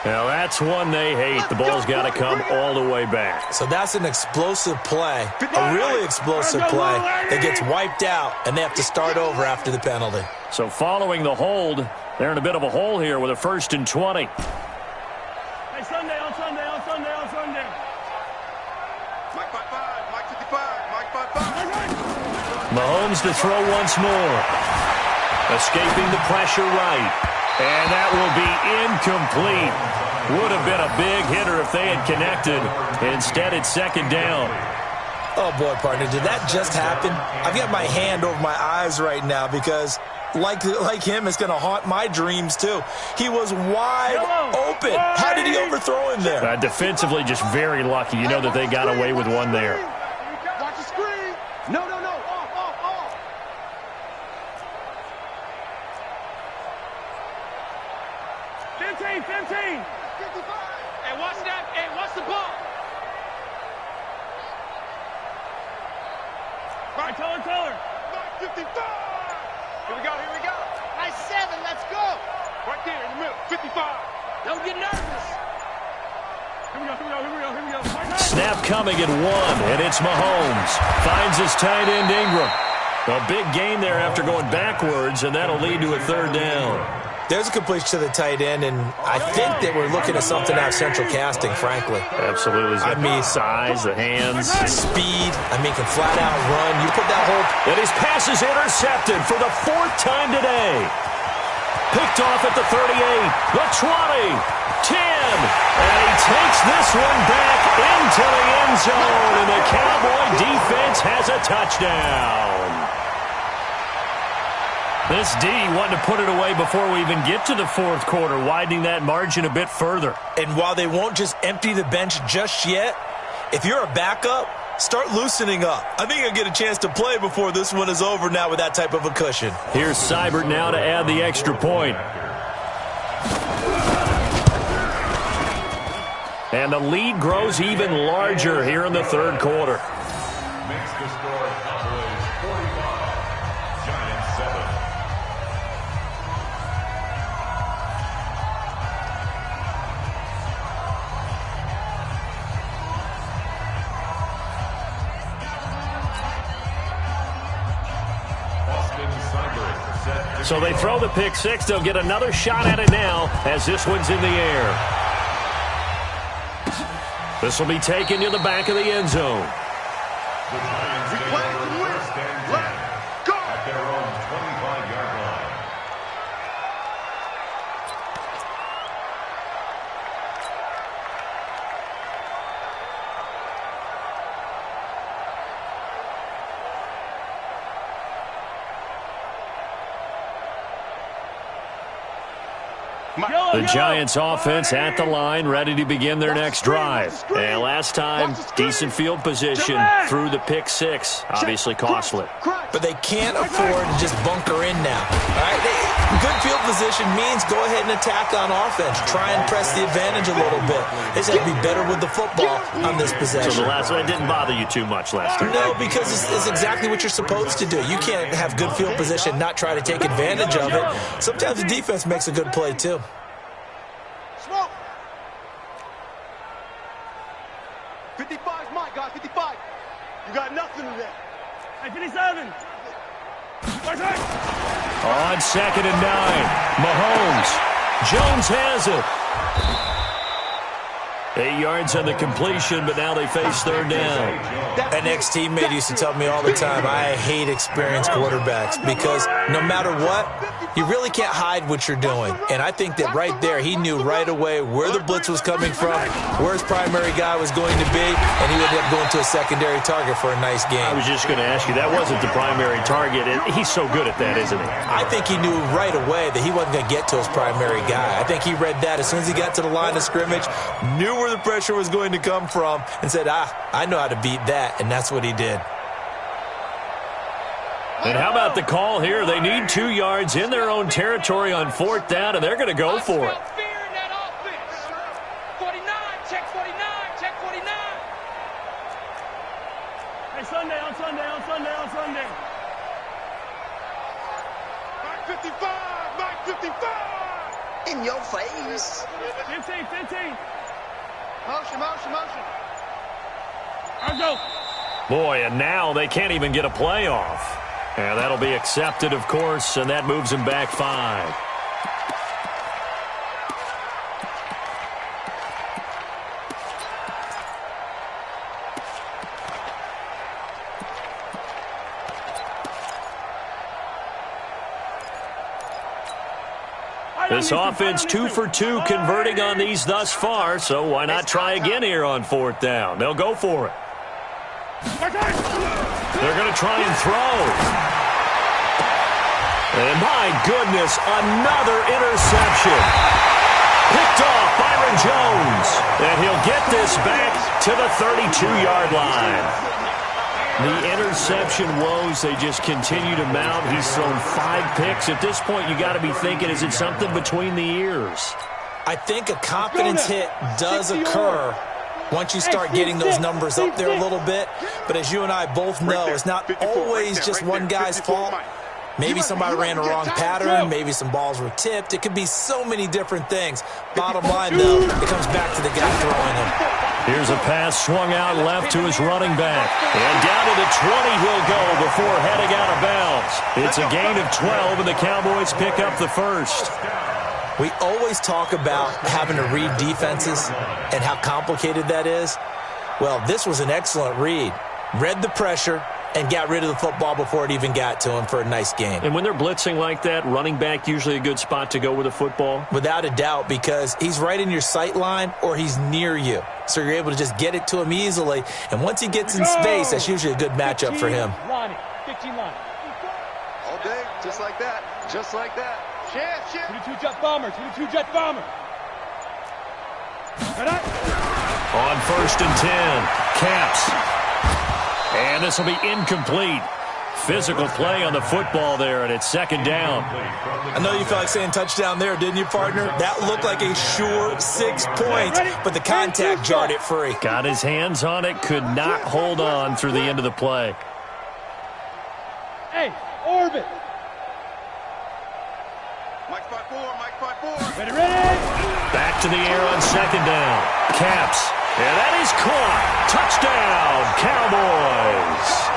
S2: Now, that's one they hate. The ball's got to come all the way back.
S6: So that's an explosive play, a really explosive play that gets wiped out, and they have to start over after the penalty.
S2: So following the hold, they're in a bit of a hole here with a 1st and 20.
S5: Hey, Sunday. Mike 55, Mike 55, Mike 55.
S2: Mahomes to throw once more. Escaping the pressure right. And that will be incomplete. Would have been a big hitter if they had connected. Instead, it's second down.
S6: Oh, boy, partner, did that just happen? I've got my hand over my eyes right now because, like him, it's going to haunt my dreams, too. He was wide open. How did he overthrow him there?
S2: Defensively, just very lucky. You know that they got away with one there.
S5: Watch the screen. No. Off. 15. 55. Hey, watch that. Hey, watch the ball. Right, color. 55. Here we go. Nice 7. Let's go. Right there in the middle. 55. Don't get nervous. Here we go.
S2: Snap coming at 1, and it's Mahomes. Finds his tight end Ingram. A big gain there after going backwards, and that'll lead to a third down.
S6: There's a completion to the tight end, and I think that we're looking at something out of central casting, frankly.
S2: Absolutely. I mean, size, the hands.
S6: Speed. Can flat out run. You put that whole...
S2: And his pass is intercepted for the 4th time today. Picked off at the 38, the 20, 10. And he takes this one back into the end zone, and the Cowboy defense has a touchdown. This D wanting to put it away before we even get to the 4th quarter, widening that margin a bit further.
S6: And while they won't just empty the bench just yet, if you're a backup, start loosening up. I think he'll get a chance to play before this one is over now with that type of a cushion.
S2: Here's Seibert now to add the extra point. And the lead grows even larger here in the third quarter.
S3: Makes the score Cowboys 45, Giants 7.
S2: So they throw the pick six. They'll get another shot at it now as this one's in the air. This will be taken to the back of the end zone.
S3: The Giants take over first and 10 at their own 25-yard line.
S2: The Giants offense at the line, ready to begin their next drive. And last time, decent field position through the pick six. Obviously costly.
S6: But they can't afford to just bunker in now. All right? Good field position means go ahead and attack on offense. Try and press the advantage a little bit. They just have to be better with the football on this possession.
S2: So the last one didn't bother you too much last time?
S6: No, because it's exactly what you're supposed to do. You can't have good field position, not try to take advantage of it. Sometimes the defense makes a good play, too.
S5: 55's mine, guys. 55. You got nothing in there. Hey, 57.
S2: On 2nd and 9, Mahomes. Jones has it. 8 yards on the completion, but now they face third down.
S6: An ex-teammate used to tell me all the time, I hate experienced quarterbacks because no matter what, you really can't hide what you're doing. And I think that right there, he knew right away where the blitz was coming from, where his primary guy was going to be, and he ended up going to a secondary target for a nice game.
S2: I was just going to ask you, that wasn't the primary target. He's so good at that, isn't he?
S6: I think he knew right away that he wasn't going to get to his primary guy. I think he read that as soon as he got to the line of scrimmage, knew where the pressure was going to come from, and said, I know how to beat that, and that's what he did.
S2: And how about the call here? They need 2 yards in their own territory on 4th down, and they're going to go for it.
S7: Fear in that offense. 49, check 49, check 49.
S5: Hey, Sunday, on Sunday. Back 55.
S8: In your face.
S5: 15. Motion. I'll go.
S2: Boy, and now they can't even get a play off. And that'll be accepted, of course, and that moves them back 5. This offense 2 for 2 converting on these thus far, so why not try again here on 4th down? They'll go for it. They're going to try and throw. And my goodness, another interception. Picked off Byron Jones. And he'll get this back to the 32-yard line. The interception woes, they just continue to mount. He's thrown 5 picks. At this point, you got to be thinking, is it something between the ears?
S6: I think a confidence hit does occur once you start getting those numbers up there a little bit. But as you and I both know, it's not always just one guy's fault. Maybe somebody ran a wrong pattern. Maybe some balls were tipped. It could be so many different things. Bottom line, though, it comes back to the guy throwing them.
S2: Here's a pass swung out left to his running back. And down to the 20 he'll go before heading out of bounds. It's a gain of 12, and the Cowboys pick up the first.
S6: We always talk about having to read defenses and how complicated that is. Well, this was an excellent read. Read the pressure and got rid of the football before it even got to him for a nice game.
S2: And when they're blitzing like that, running back usually a good spot to go with the football?
S6: Without a doubt, because he's right in your sight line or he's near you. So you're able to just get it to him easily. And once he gets in space, that's usually a good matchup for him.
S5: 15 line.
S8: All day, just like that. Just like that.
S5: Shift. 22 jet bomber.
S2: On 1st and 10, Caps. And this will be incomplete. Physical play on the football there, and it's second down.
S6: I know you felt like saying touchdown there, didn't you, partner? That looked like a sure 6 points, but the contact jarred it free.
S2: Got his hands on it, could not hold on through the end of the play.
S5: Hey, orbit.
S8: Mike 5-4, Mike 5-4.
S5: Ready, ready.
S2: Back to the air on second down. Caps. And that is caught. Touchdown, Cowboys.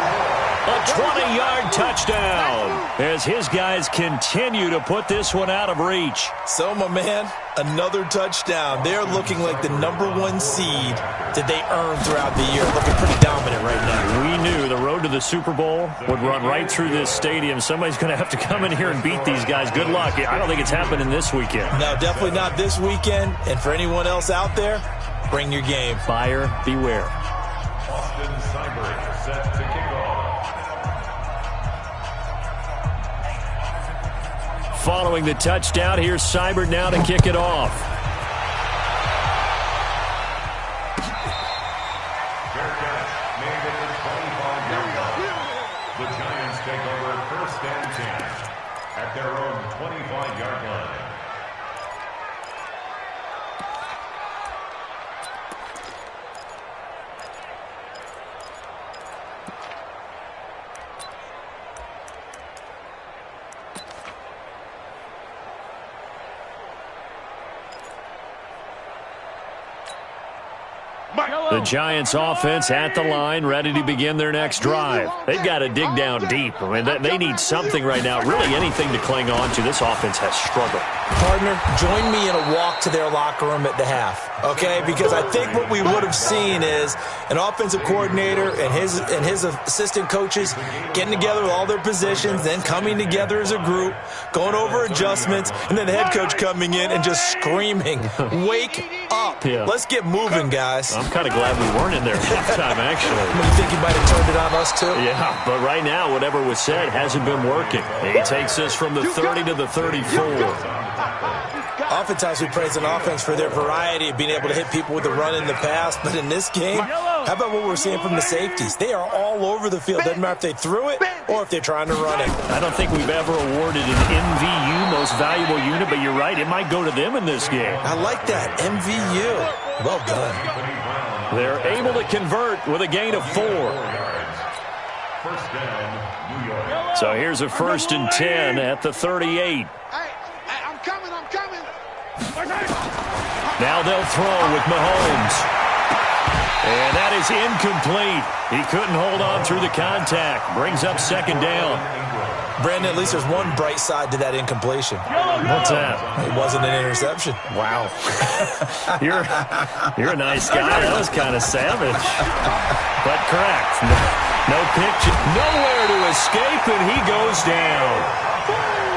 S2: A 20-yard touchdown as his guys continue to put this one out of reach.
S6: So, my man, another touchdown. They're looking like the #1 seed that they earned throughout the year. Looking pretty dominant right now.
S2: We knew the road to the Super Bowl would run right through this stadium. Somebody's going to have to come in here and beat these guys. Good luck. I don't think it's happening this weekend.
S6: No, definitely not this weekend. And for anyone else out there, bring your game.
S2: Buyer beware.
S3: Austin Seibert set to kick off.
S2: Following the touchdown, here's Seibert now to kick it off.
S3: Fair catch made at the 25-yard line. The Giants take over 1st and 10 at their own 25-yard line.
S2: The Giants offense at the line, ready to begin their next drive. They've got to dig down deep. I mean, they need something right now, really anything to cling on to. This offense has struggled.
S6: Partner, join me in a walk to their locker room at the half, okay? Because I think what we would have seen is an offensive coordinator and his assistant coaches getting together with all their positions, then coming together as a group, going over adjustments, and then the head coach coming in and just screaming, wake up.
S2: Yeah.
S6: Let's get moving, guys.
S2: I'm kind of glad we weren't in there at halftime, actually.
S6: You think he might have turned it on us, too?
S2: Yeah, but right now, whatever was said hasn't been working. He takes us from the 30 to the 34.
S6: Oftentimes we praise an offense for their variety of being able to hit people with the run in the pass, but in this game, how about what we're seeing from the safeties? They are all over the field. Doesn't matter if they threw it or if they're trying to run it.
S2: I don't think we've ever awarded an MVU, most valuable unit, but you're right, it might go to them in this game.
S6: I like that, MVU. Well done.
S2: They're able to convert with a gain of 4.
S3: 1st down, New York.
S2: So here's a 1st and 10 at the 38.
S5: Hey, I'm coming.
S2: Now they'll throw with Mahomes. And that is incomplete. He couldn't hold on through the contact. Brings up 2nd down.
S6: Brandon, at least there's one bright side to that incompletion.
S2: What's that?
S6: It wasn't an interception.
S2: Wow. You're a nice guy. That was kind of savage. But correct. No picture. Nowhere to escape, and he goes down.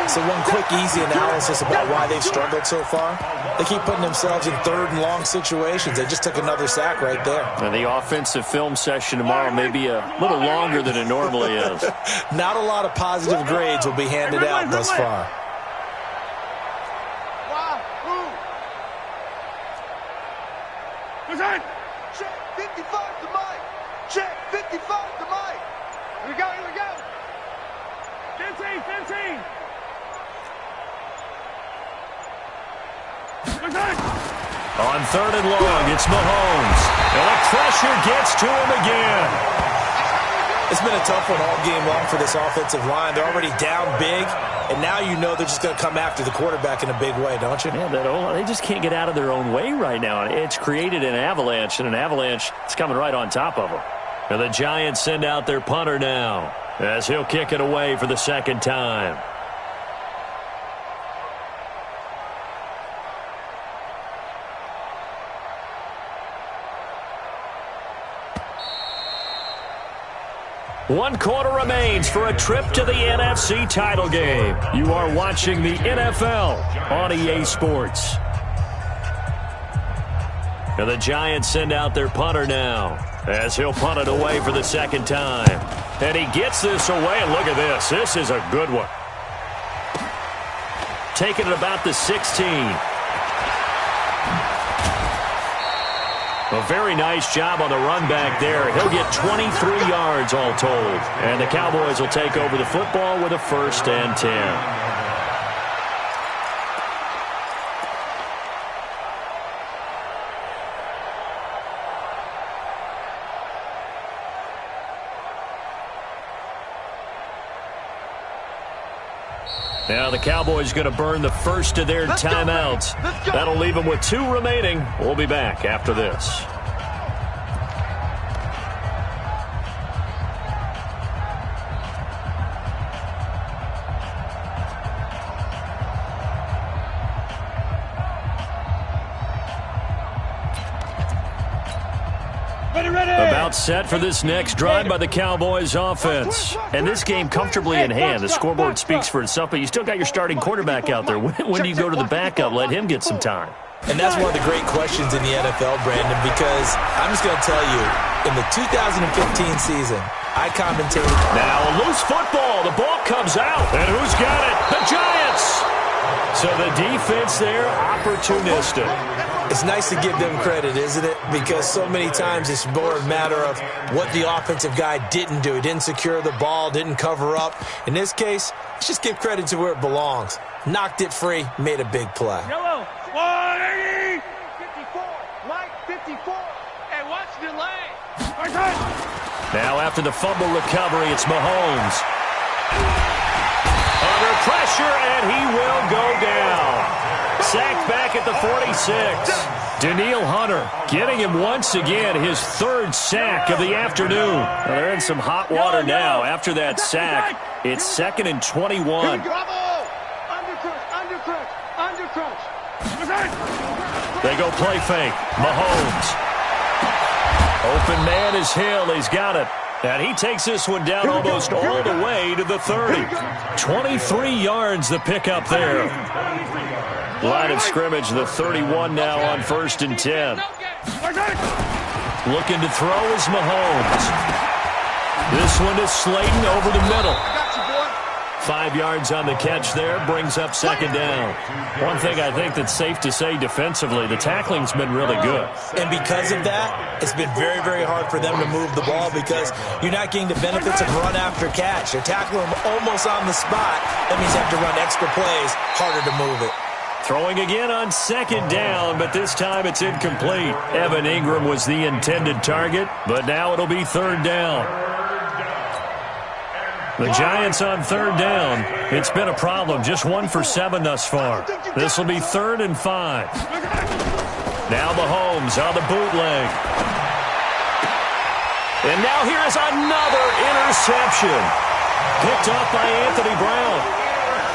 S6: So one quick, easy analysis about why they've struggled so far. They keep putting themselves in 3rd and long situations. They just took another sack right there.
S2: And the offensive film session tomorrow may be a little longer than it normally is.
S6: Not a lot of positive grades will be handed out thus far.
S5: Check 55 to Mike. Check 55 to Mike. Here we go. 15.
S2: On 3rd and long, it's Mahomes. And the pressure gets to him again.
S6: It's been a tough one all game long for this offensive line. They're already down big, and now you know they're just going to come after the quarterback in a big way, don't you?
S2: Yeah, they just can't get out of their own way right now. It's created an avalanche, and an avalanche is coming right on top of them. And the Giants send out their punter now as he'll kick it away for the 2nd time. One quarter remains for a trip to the NFC title game. You are watching the NFL on EA Sports. And the Giants send out their punter now as he'll punt it away for the 2nd time. And he gets this away, and look at this. This is a good one. Taking it about the 16. A very nice job on the run back there. He'll get 23 yards all told. And the Cowboys will take over the football with a 1st and 10. Now the Cowboys going to burn the first of their timeouts. That'll leave them with 2 remaining. We'll be back after this. About set for this next drive by the Cowboys offense. And this game comfortably in hand. The scoreboard speaks for itself, but you still got your starting quarterback out there. When do you go to the backup? Let him get some time.
S6: And that's one of the great questions in the NFL, Brandon, because I'm just going to tell you, in the 2015 season, I commentated.
S2: Now a loose football. The ball comes out. And who's got it? The Giants. So the defense there, opportunistic.
S6: It's nice to give them credit, isn't it? Because so many times it's more a matter of what the offensive guy didn't do. He didn't secure the ball, didn't cover up. In this case, let's just give credit to where it belongs. Knocked it free, made a big play.
S5: Yellow, 180, 54, Mike, 54. Hey, watch the lane.
S2: Now after the fumble recovery, it's Mahomes. Under pressure, and he will go down. Sacked back at the 46. Danielle Hunter getting him once again, his 3rd sack of the afternoon. Well, they're in some hot water now. After that sack, it's 2nd and 21. They go play fake. Mahomes. Open man is Hill. He's got it. And he takes this one down almost all the way to the 30. 23 yards the pickup there. Line of scrimmage, the 31 now on 1st and 10. Looking to throw is Mahomes. This one is Slayton over the middle. 5 yards on the catch there, brings up 2nd down. One thing I think that's safe to say defensively, the tackling's been really good.
S6: And because of that, it's been very, very hard for them to move the ball because you're not getting the benefits of run after catch. They're tackling them almost on the spot. That means you have to run extra plays, harder to move it.
S2: Throwing again on 2nd down, but this time it's incomplete. Evan Ingram was the intended target, but now it'll be 3rd down. The Giants on 3rd down. It's been a problem. Just 1 for 7 thus far. This will be 3rd and 5. Now Mahomes on the bootleg. And now here is another interception. Picked off by Anthony Brown.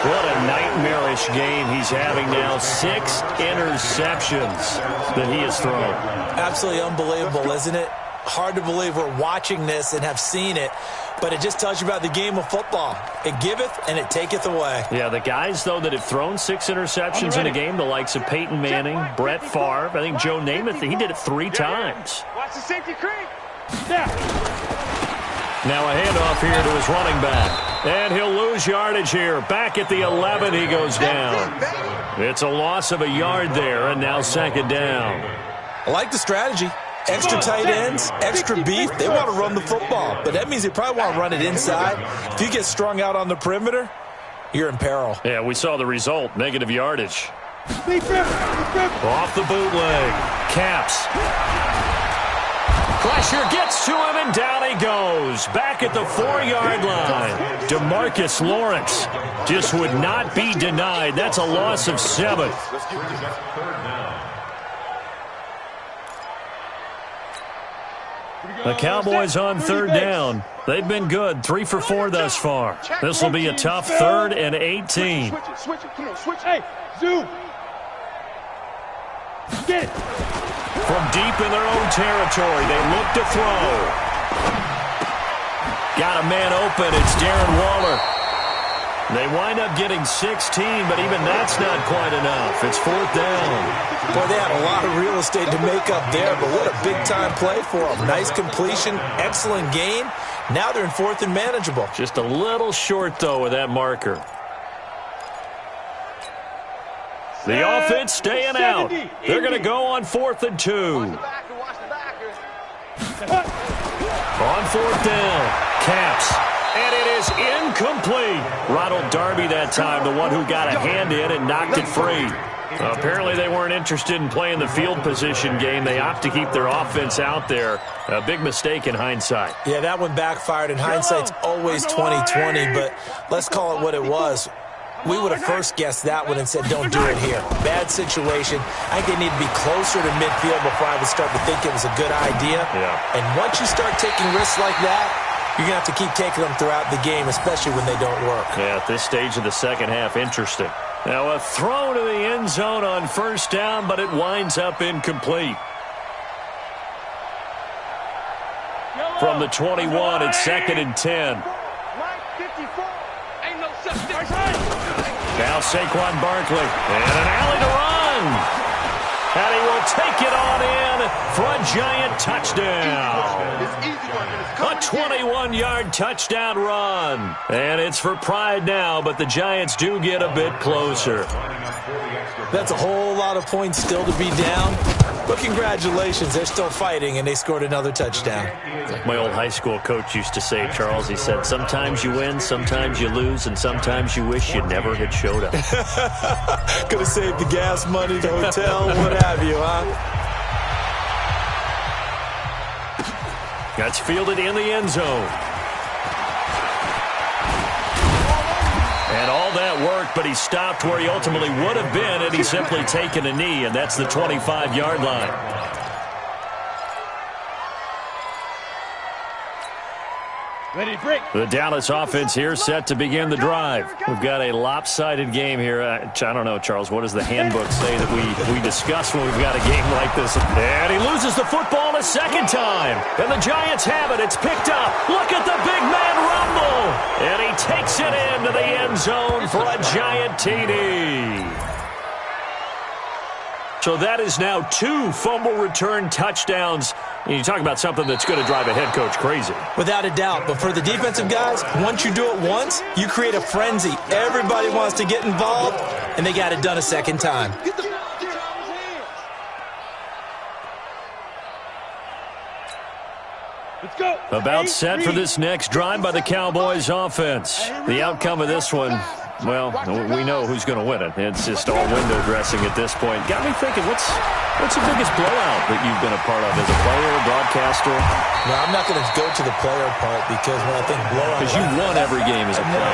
S2: What a nightmarish game he's having now. 6 interceptions that he has thrown.
S6: Absolutely unbelievable, isn't it? Hard to believe we're watching this and have seen it, but it just tells you about the game of football. It giveth and it taketh away.
S2: Yeah, the guys, though, that have thrown 6 interceptions in a game, the likes of Peyton Manning, Brett Favre, I think Joe Namath, he did it 3 times.
S5: Watch the safety creep.
S2: Now a handoff here to his running back. And he'll lose yardage here. Back at the 11, he goes down. It's a loss of a yard there, and now 2nd down.
S6: I like the strategy. Extra tight ends, extra beef. They want to run the football, but that means they probably want to run it inside. If you get strung out on the perimeter, you're in peril.
S2: Yeah, we saw the result, negative yardage. Off the bootleg. Caps. Pressure gets to him, and down he goes. Back at the 4-yard line. DeMarcus Lawrence just would not be denied. That's a loss of 7. The Cowboys on 3rd down. They've been good, 3 for 4 thus far. This will be a tough 3rd and 18.
S5: Switch it, come on, switch. Hey, zoom. Get it.
S2: From deep in their own territory, they look to throw. Got a man open. It's Darren Waller. They wind up getting 16, but even that's not quite enough. It's 4th down.
S6: Boy, they had a lot of real estate to make up there, but what a big-time play for them. Nice completion, excellent game. Now they're in 4th and manageable.
S2: Just a little short, though, with that marker. The offense staying out. They're going to go on 4th and 2. On fourth down, Caps. And it is incomplete. Ronald Darby that time, the one who got a hand in and knocked it free. Apparently they weren't interested in playing the field position game. They opt to keep their offense out there. A big mistake in hindsight.
S6: Yeah, that one backfired, and hindsight's always 20/20, but let's call it what it was. We would have first guessed that one and said, don't do it here. Bad situation. I think they need to be closer to midfield before I would start to think it was a good idea.
S2: Yeah.
S6: And once you start taking risks like that, you're going to have to keep taking them throughout the game, especially when they don't work.
S2: Yeah, at this stage of the second half, interesting. Now a throw to the end zone on first down, but it winds up incomplete. From the 21, it's 2nd and 10. Now Saquon Barkley, and an alley to run. And he will take it on in for a giant touchdown. A 21-yard touchdown run. And it's for pride now, but the Giants do get a bit closer.
S6: That's a whole lot of points still to be down. But congratulations, they're still fighting, and they scored another touchdown.
S2: Like my old high school coach used to say, Charles, he said, sometimes you win, sometimes you lose, and sometimes you wish you never had showed up.
S6: Could have saved the gas money, the hotel, what have you, huh?
S2: That's fielded in the end zone. And all that worked, but he stopped where he ultimately would have been had he simply taken a knee, and that's the 25-yard line.
S5: Ready to break.
S2: The Dallas offense here set to begin the drive. We've got a lopsided game here. I don't know, Charles, what does the handbook say that we discuss when we've got a game like this? And he loses the football a second time. And the Giants have it. It's picked up. Look at the big man rumble. And he takes it into the end zone for a giant TD. So that is now 2 fumble return touchdowns. And you talk about something that's going to drive a head coach crazy.
S6: Without a doubt. But for the defensive guys, once you do it once, you create a frenzy. Everybody wants to get involved, and they got it done a second time.
S5: Let's go.
S2: About set for this next drive by the Cowboys offense. The outcome of this one, well, we know who's going to win it. It's just all window dressing at this point. Got me thinking, what's the biggest blowout that you've been a part of as a player, broadcaster?
S6: No, I'm not going to go to the player part because when I think blowout...
S2: Because you won every game as a player.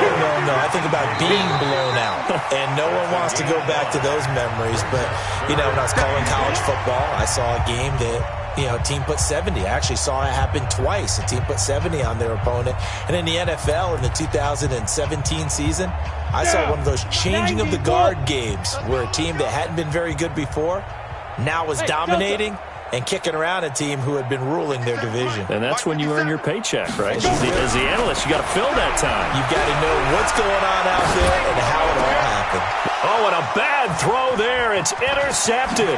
S6: No. I think about being blown out. And no one wants to go back to those memories. But, when I was calling college football, I saw a game that... a team put 70. I actually saw it happen twice. A team put 70 on their opponent. And in the NFL, in the 2017 season, I saw one of those changing of the guard games where a team that hadn't been very good before now was dominating and kicking around a team who had been ruling their division.
S2: And that's when you earn your paycheck, right? As the analyst, you got to fill that time.
S6: You've got to know what's going on out there and how it all happened.
S2: Oh, and a bad throw there. It's intercepted.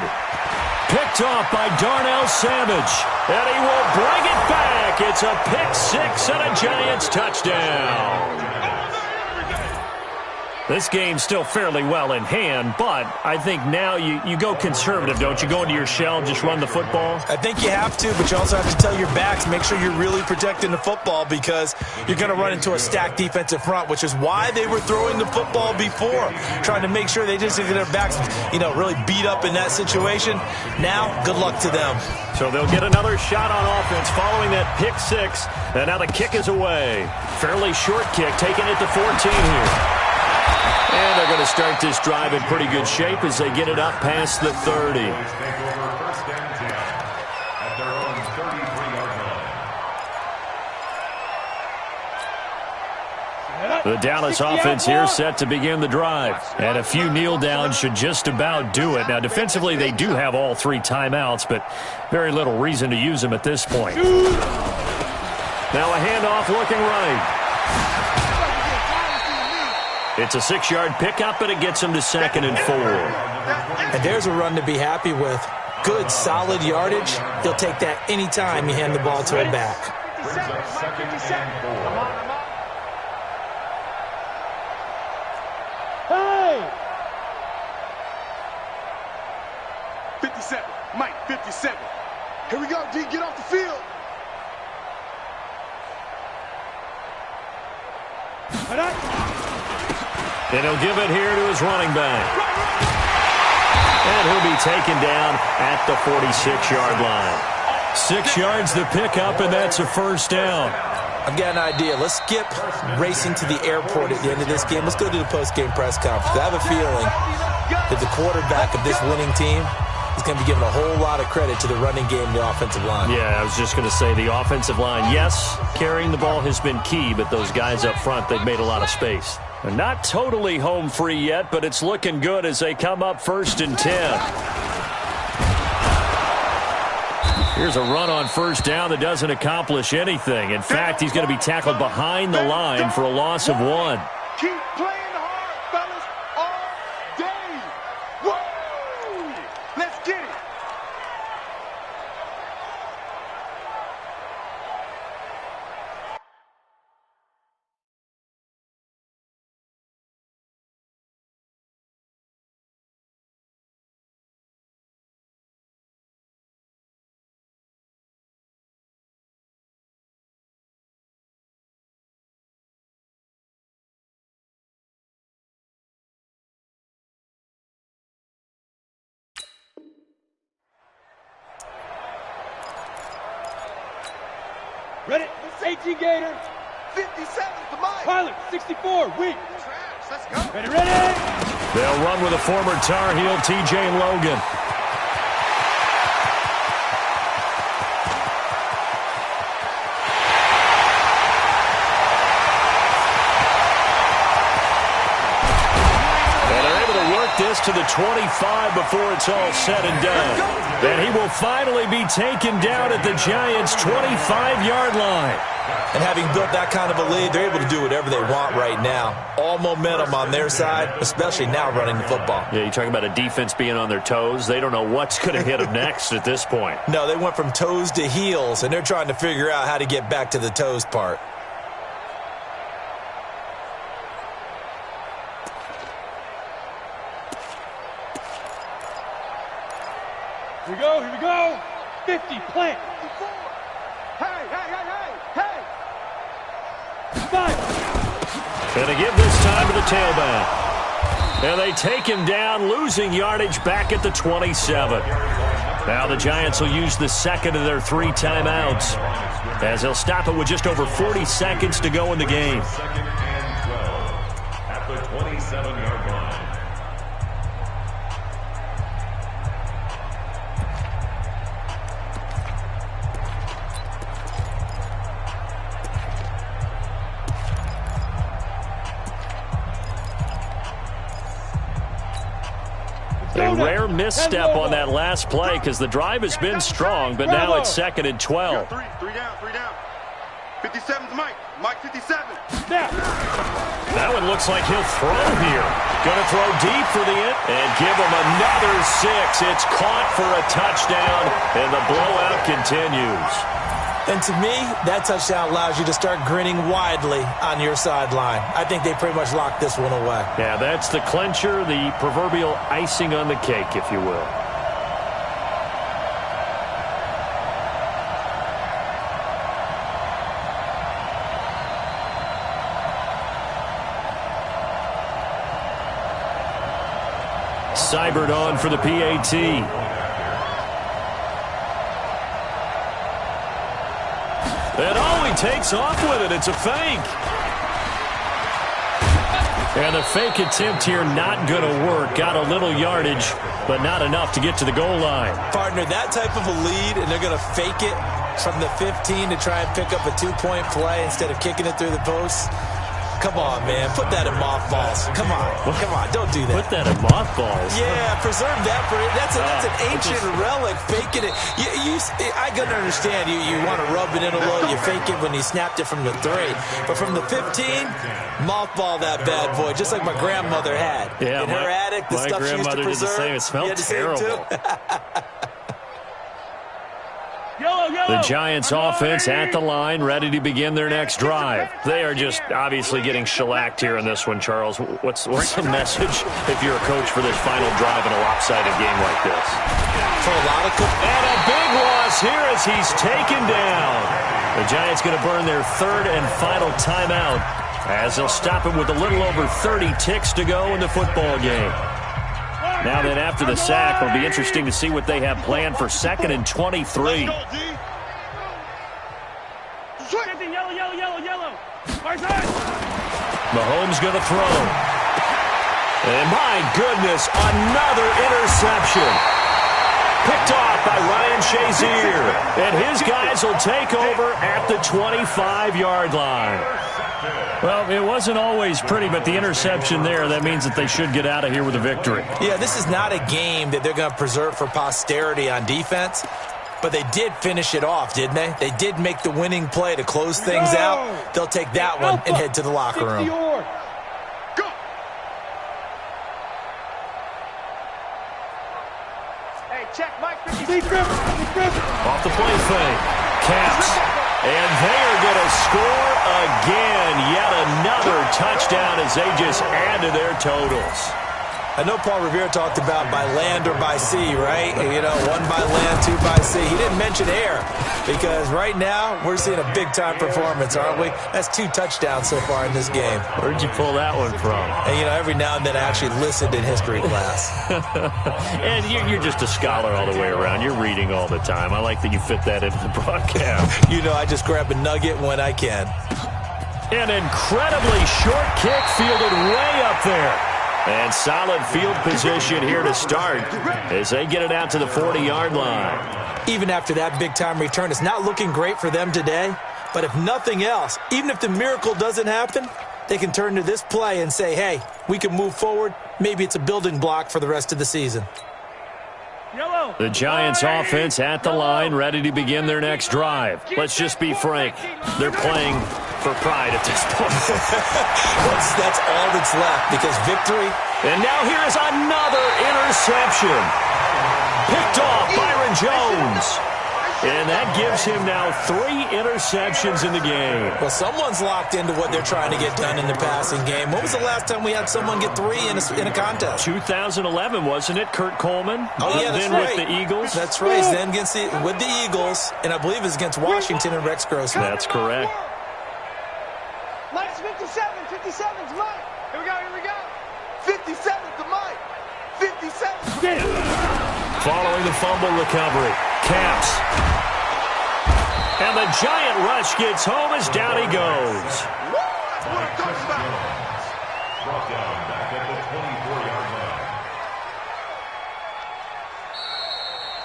S2: Picked off by Darnell Savage. And he will bring it back. It's a pick six and a Giants touchdown. This game's still fairly well in hand, but I think now you go conservative, don't you? Go into your shell, just run the football?
S6: I think you have to, but you also have to tell your backs, make sure you're really protecting the football because you're going to run into a stacked defensive front, which is why they were throwing the football before, trying to make sure they just get their backs, really beat up in that situation. Now, good luck to them.
S2: So they'll get another shot on offense following that pick six, and now the kick is away. Fairly short kick, taking it to 14 here. And they're going to start this drive in pretty good shape as they get it up past the 30. The Dallas offense here set to begin the drive. And a few kneel downs should just about do it. Now, defensively, they do have all 3 timeouts, but very little reason to use them at this point. Now a handoff looking right. It's a 6-yard pickup, and it gets him to 2nd and 4.
S6: And there's a run to be happy with. Good, solid yardage. He'll take that any time you hand the ball to him back.
S3: Brings up 2nd and 4.
S5: Hey! 57. Mike, 57. Here we go, D. Get off the field.
S2: And he'll give it here to his running back. And he'll be taken down at the 46-yard line. 6 yards the pickup, and that's a first down.
S6: I've got an idea. Let's skip racing to the airport at the end of this game. Let's go to the post-game press conference. I have a feeling that the quarterback of this winning team is going to be giving a whole lot of credit to the running game and the offensive line.
S2: Yeah, I was just going to say the offensive line. Yes, carrying the ball has been key, but those guys up front, they've made a lot of space. They're not totally home free yet, but it's looking good as they come up 1st and 10. Here's a run on first down that doesn't accomplish anything. In fact, he's going to be tackled behind the line for a loss of 1.
S5: Keep playing hard, fellas, all day. Woo! Let's get it.
S4: Ready? 18 Gator.
S8: 57 to Mike.
S4: Pilot, 64. Weak.
S8: Let's go.
S4: Ready, ready.
S2: They'll run with a former Tar Heel, T.J. Logan. This to the 25 before it's all said and done. And he will finally be taken down at the Giants' 25-yard line.
S6: And having built that kind of a lead, they're able to do whatever they want right now. All momentum on their side, especially now running the football.
S2: Yeah, you talk about a defense being on their toes. They don't know what's going to hit them next at this point.
S6: No, they went from toes to heels, and they're trying to figure out how to get back to the toes part.
S4: Here we go, here we go. 50, plant.
S5: 54. Hey, hey, hey, hey, hey.
S4: 5.
S2: And they give this time to the tailback. And they take him down, losing yardage back at the 27. Now the Giants will use the second of their 3 timeouts, as they'll stop it with just over 40 seconds to go in the game.
S3: 2nd and 12 at the 27-yard line.
S2: A rare misstep on that last play because the drive has been strong, but now it's 2nd and 12.
S5: Three down. 57's Mike. Mike 57.
S2: That one looks like he'll throw here. Going to throw deep for the end and give him another 6. It's caught for a touchdown, and the blowout continues.
S6: And to me, that touchdown allows you to start grinning widely on your sideline. I think they pretty much locked this one away.
S2: Yeah, that's the clincher, the proverbial icing on the cake, if you will. Seibert on for the PAT. And he takes off with it. It's a fake. And the fake attempt here not going to work. Got a little yardage, but not enough to get to the goal line.
S6: Partner, that type of a lead, and they're going to fake it from the 15 to try and pick up a 2-point play instead of kicking it through the posts. Come on, man. Put that in mothballs. Come on. Don't do that.
S2: Put that in mothballs?
S6: Yeah, preserve that. That's an ancient relic. Faking it. I can understand. You want to rub it in a little. You fake it when you snapped it from the 3. But from the 15, mothball that bad boy, just like my grandmother had.
S2: Yeah,
S6: in her attic, the stuff she used to preserve.
S2: My grandmother did the same. It smelled terrible.
S4: Yellow.
S2: The Giants offense at the line, ready to begin their next drive. They are just obviously getting shellacked here in this one, Charles. What's the message if you're a coach for this final drive in a lopsided game like this?
S6: For a lot of
S2: and a big loss here as he's taken down. The Giants going to burn their 3rd and final timeout as they'll stop him with a little over 30 ticks to go in the football game. Now then, after the sack, it'll be interesting to see what they have planned for 2nd and 23. Mahomes going to throw. And my goodness, another interception. Picked off by Ryan Shazier. And his guys will take over at the 25-yard line. Well, it wasn't always pretty, but the interception there, that means that they should get out of here with a victory.
S6: Yeah, this is not a game that they're going to preserve for posterity on defense, but they did finish it off, didn't they? They did make the winning play to close things out. They'll take that one and head to the locker room.
S5: Hey, check Mike.
S2: Off the play fake. Caps. And they are going to score again. Yet another touchdown as they just add to their totals.
S6: I know Paul Revere talked about by land or by sea, right? You know, 1 by land, 2 by sea. He didn't mention air because right now we're seeing a big-time performance, aren't we? That's 2 touchdowns so far in this game.
S2: Where'd you pull that one from?
S6: And, you know, every now and then I actually listened in history class.
S2: And you're just a scholar all the way around. You're reading all the time. I like that you fit that into the broadcast.
S6: You know, I just grab a nugget when I can.
S2: An incredibly short kick fielded way up there. And solid field position here to start as they get it out to the 40-yard line.
S6: Even after that big-time return, it's not looking great for them today. But if nothing else, even if the miracle doesn't happen, they can turn to this play and say, hey, we can move forward. Maybe it's a building block for the rest of the season.
S2: The Giants offense at the line, ready to begin their next drive. Let's just be frank. They're playing for pride at this point.
S6: That's all that's left because victory.
S2: And now here is another interception. Picked off Byron Jones. And that gives him now 3 interceptions in the game.
S6: Well, someone's locked into what they're trying to get done in the passing game. When was the last time we had someone get 3 in a contest?
S2: 2011, wasn't it? Kurt Coleman?
S6: Oh, yeah, that's
S2: then
S6: right.
S2: With the Eagles?
S6: That's right. Then with the Eagles, and I believe it's against Washington and Rex Grossman.
S2: That's correct.
S5: Mike's 57. 57's Mike. Here we go. 57's the Mike. 57.
S2: Following the fumble recovery. Caps. And the giant rush gets home as down he goes.
S3: What a touchdown. Brought down back at the 24-yard line.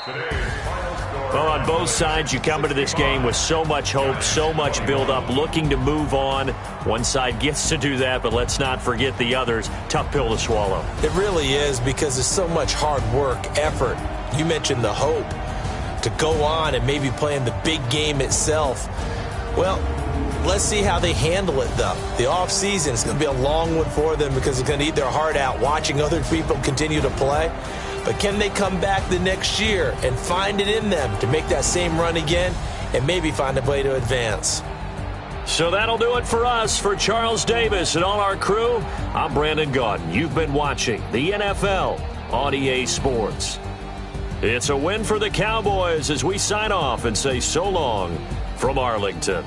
S3: Today's final score.
S2: Well, on both sides, you come into this game with so much hope, so much build-up, looking to move on. One side gets to do that, but let's not forget the others. Tough pill to swallow.
S6: It really is because there's so much hard work, effort. You mentioned the hope to go on and maybe play in the big game itself. Well, let's see how they handle it, though. The offseason is going to be a long one for them because it's going to eat their heart out watching other people continue to play. But can they come back the next year and find it in them to make that same run again and maybe find a way to advance?
S2: So that'll do it for us. For Charles Davis and all our crew, I'm Brandon Gaudin. You've been watching the NFL on EA Sports. It's a win for the Cowboys as we sign off and say so long from Arlington.